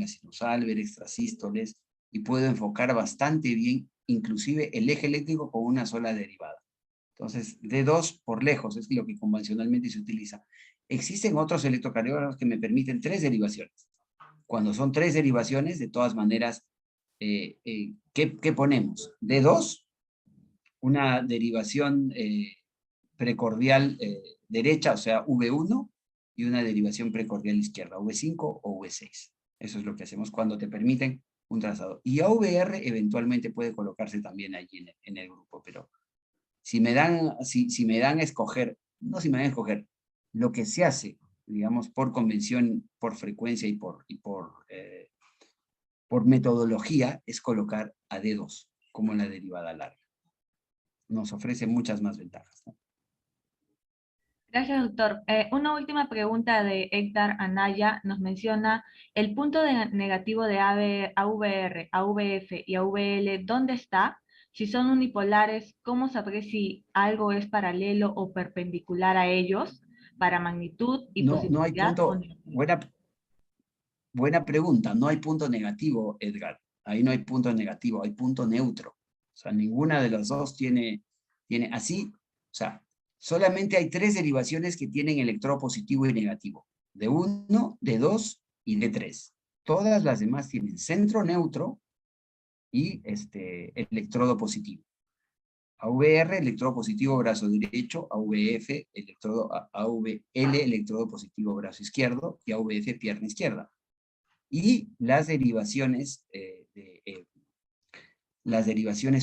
sinusal, ver extrasístoles, y puedo enfocar bastante bien, inclusive el eje eléctrico con una sola derivada. Entonces, D2 por lejos es lo que convencionalmente se utiliza. Existen otros electrocardiógrafos que me permiten 3 derivaciones. Cuando son 3 derivaciones, de todas maneras, ¿qué ponemos? D2, una derivación precordial derecha, o sea, V1, y una derivación precordial izquierda, V5 o V6. Eso es lo que hacemos cuando te permiten un trazado. Y AVR eventualmente puede colocarse también allí en el grupo, pero si me dan a escoger, no si me dan a escoger, lo que se hace, digamos, por convención, por frecuencia y por metodología, es colocar a D2 como la derivada larga. Nos ofrece muchas más ventajas, ¿no? Gracias, doctor. Una última pregunta de Héctor Anaya nos menciona el punto negativo de AVR, AVF y AVL, ¿dónde está? Si son unipolares, ¿cómo sabré si algo es paralelo o perpendicular a ellos para magnitud y No hay positividad? punto, buena pregunta, no hay punto negativo, Edgar. Ahí no hay punto negativo, hay punto neutro. O sea, ninguna de las dos tiene así, o sea, Solamente hay 3 derivaciones que tienen electrodo positivo y negativo. De 1, de 2 y de 3. Todas las demás tienen centro neutro y electrodo positivo. AVR, electrodo positivo, brazo derecho, AVF, AVL, electrodo positivo, brazo izquierdo, y AVF, pierna izquierda. Y las derivaciones,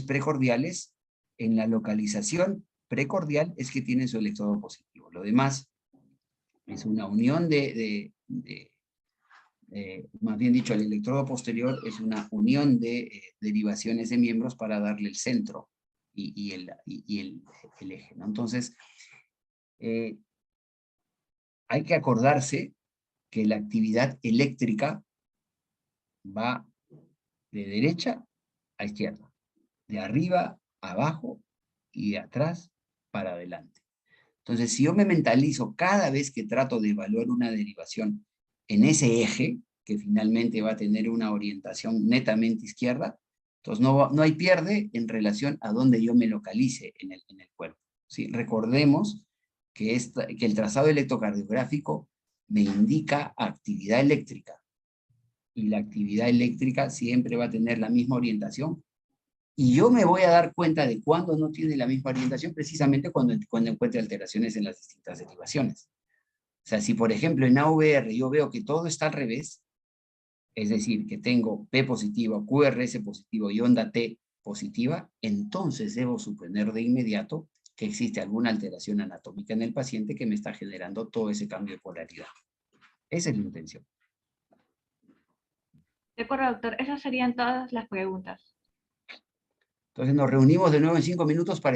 precordiales, en la localización precordial es que tienen su electrodo positivo. Lo demás es una unión más bien dicho, el electrodo posterior es una unión de derivaciones de miembros para darle el centro y el eje, ¿no? Entonces, hay que acordarse que la actividad eléctrica va de derecha a izquierda, de arriba a abajo y de atrás para adelante. Entonces, si yo me mentalizo cada vez que trato de evaluar una derivación en ese eje, que finalmente va a tener una orientación netamente izquierda, entonces no hay pierde en relación a donde yo me localice en el cuerpo. ¿Sí? Recordemos que el trazado electrocardiográfico me indica actividad eléctrica, y la actividad eléctrica siempre va a tener la misma orientación, y yo me voy a dar cuenta de cuándo no tiene la misma orientación, precisamente cuando encuentre alteraciones en las distintas derivaciones. O sea, si por ejemplo en AVR yo veo que todo está al revés, es decir, que tengo P positivo, QRS positivo y onda T positiva, entonces debo suponer de inmediato que existe alguna alteración anatómica en el paciente que me está generando todo ese cambio de polaridad. Esa es la intención. De acuerdo, doctor. Esas serían todas las preguntas. Entonces nos reunimos de nuevo en 5 minutos para el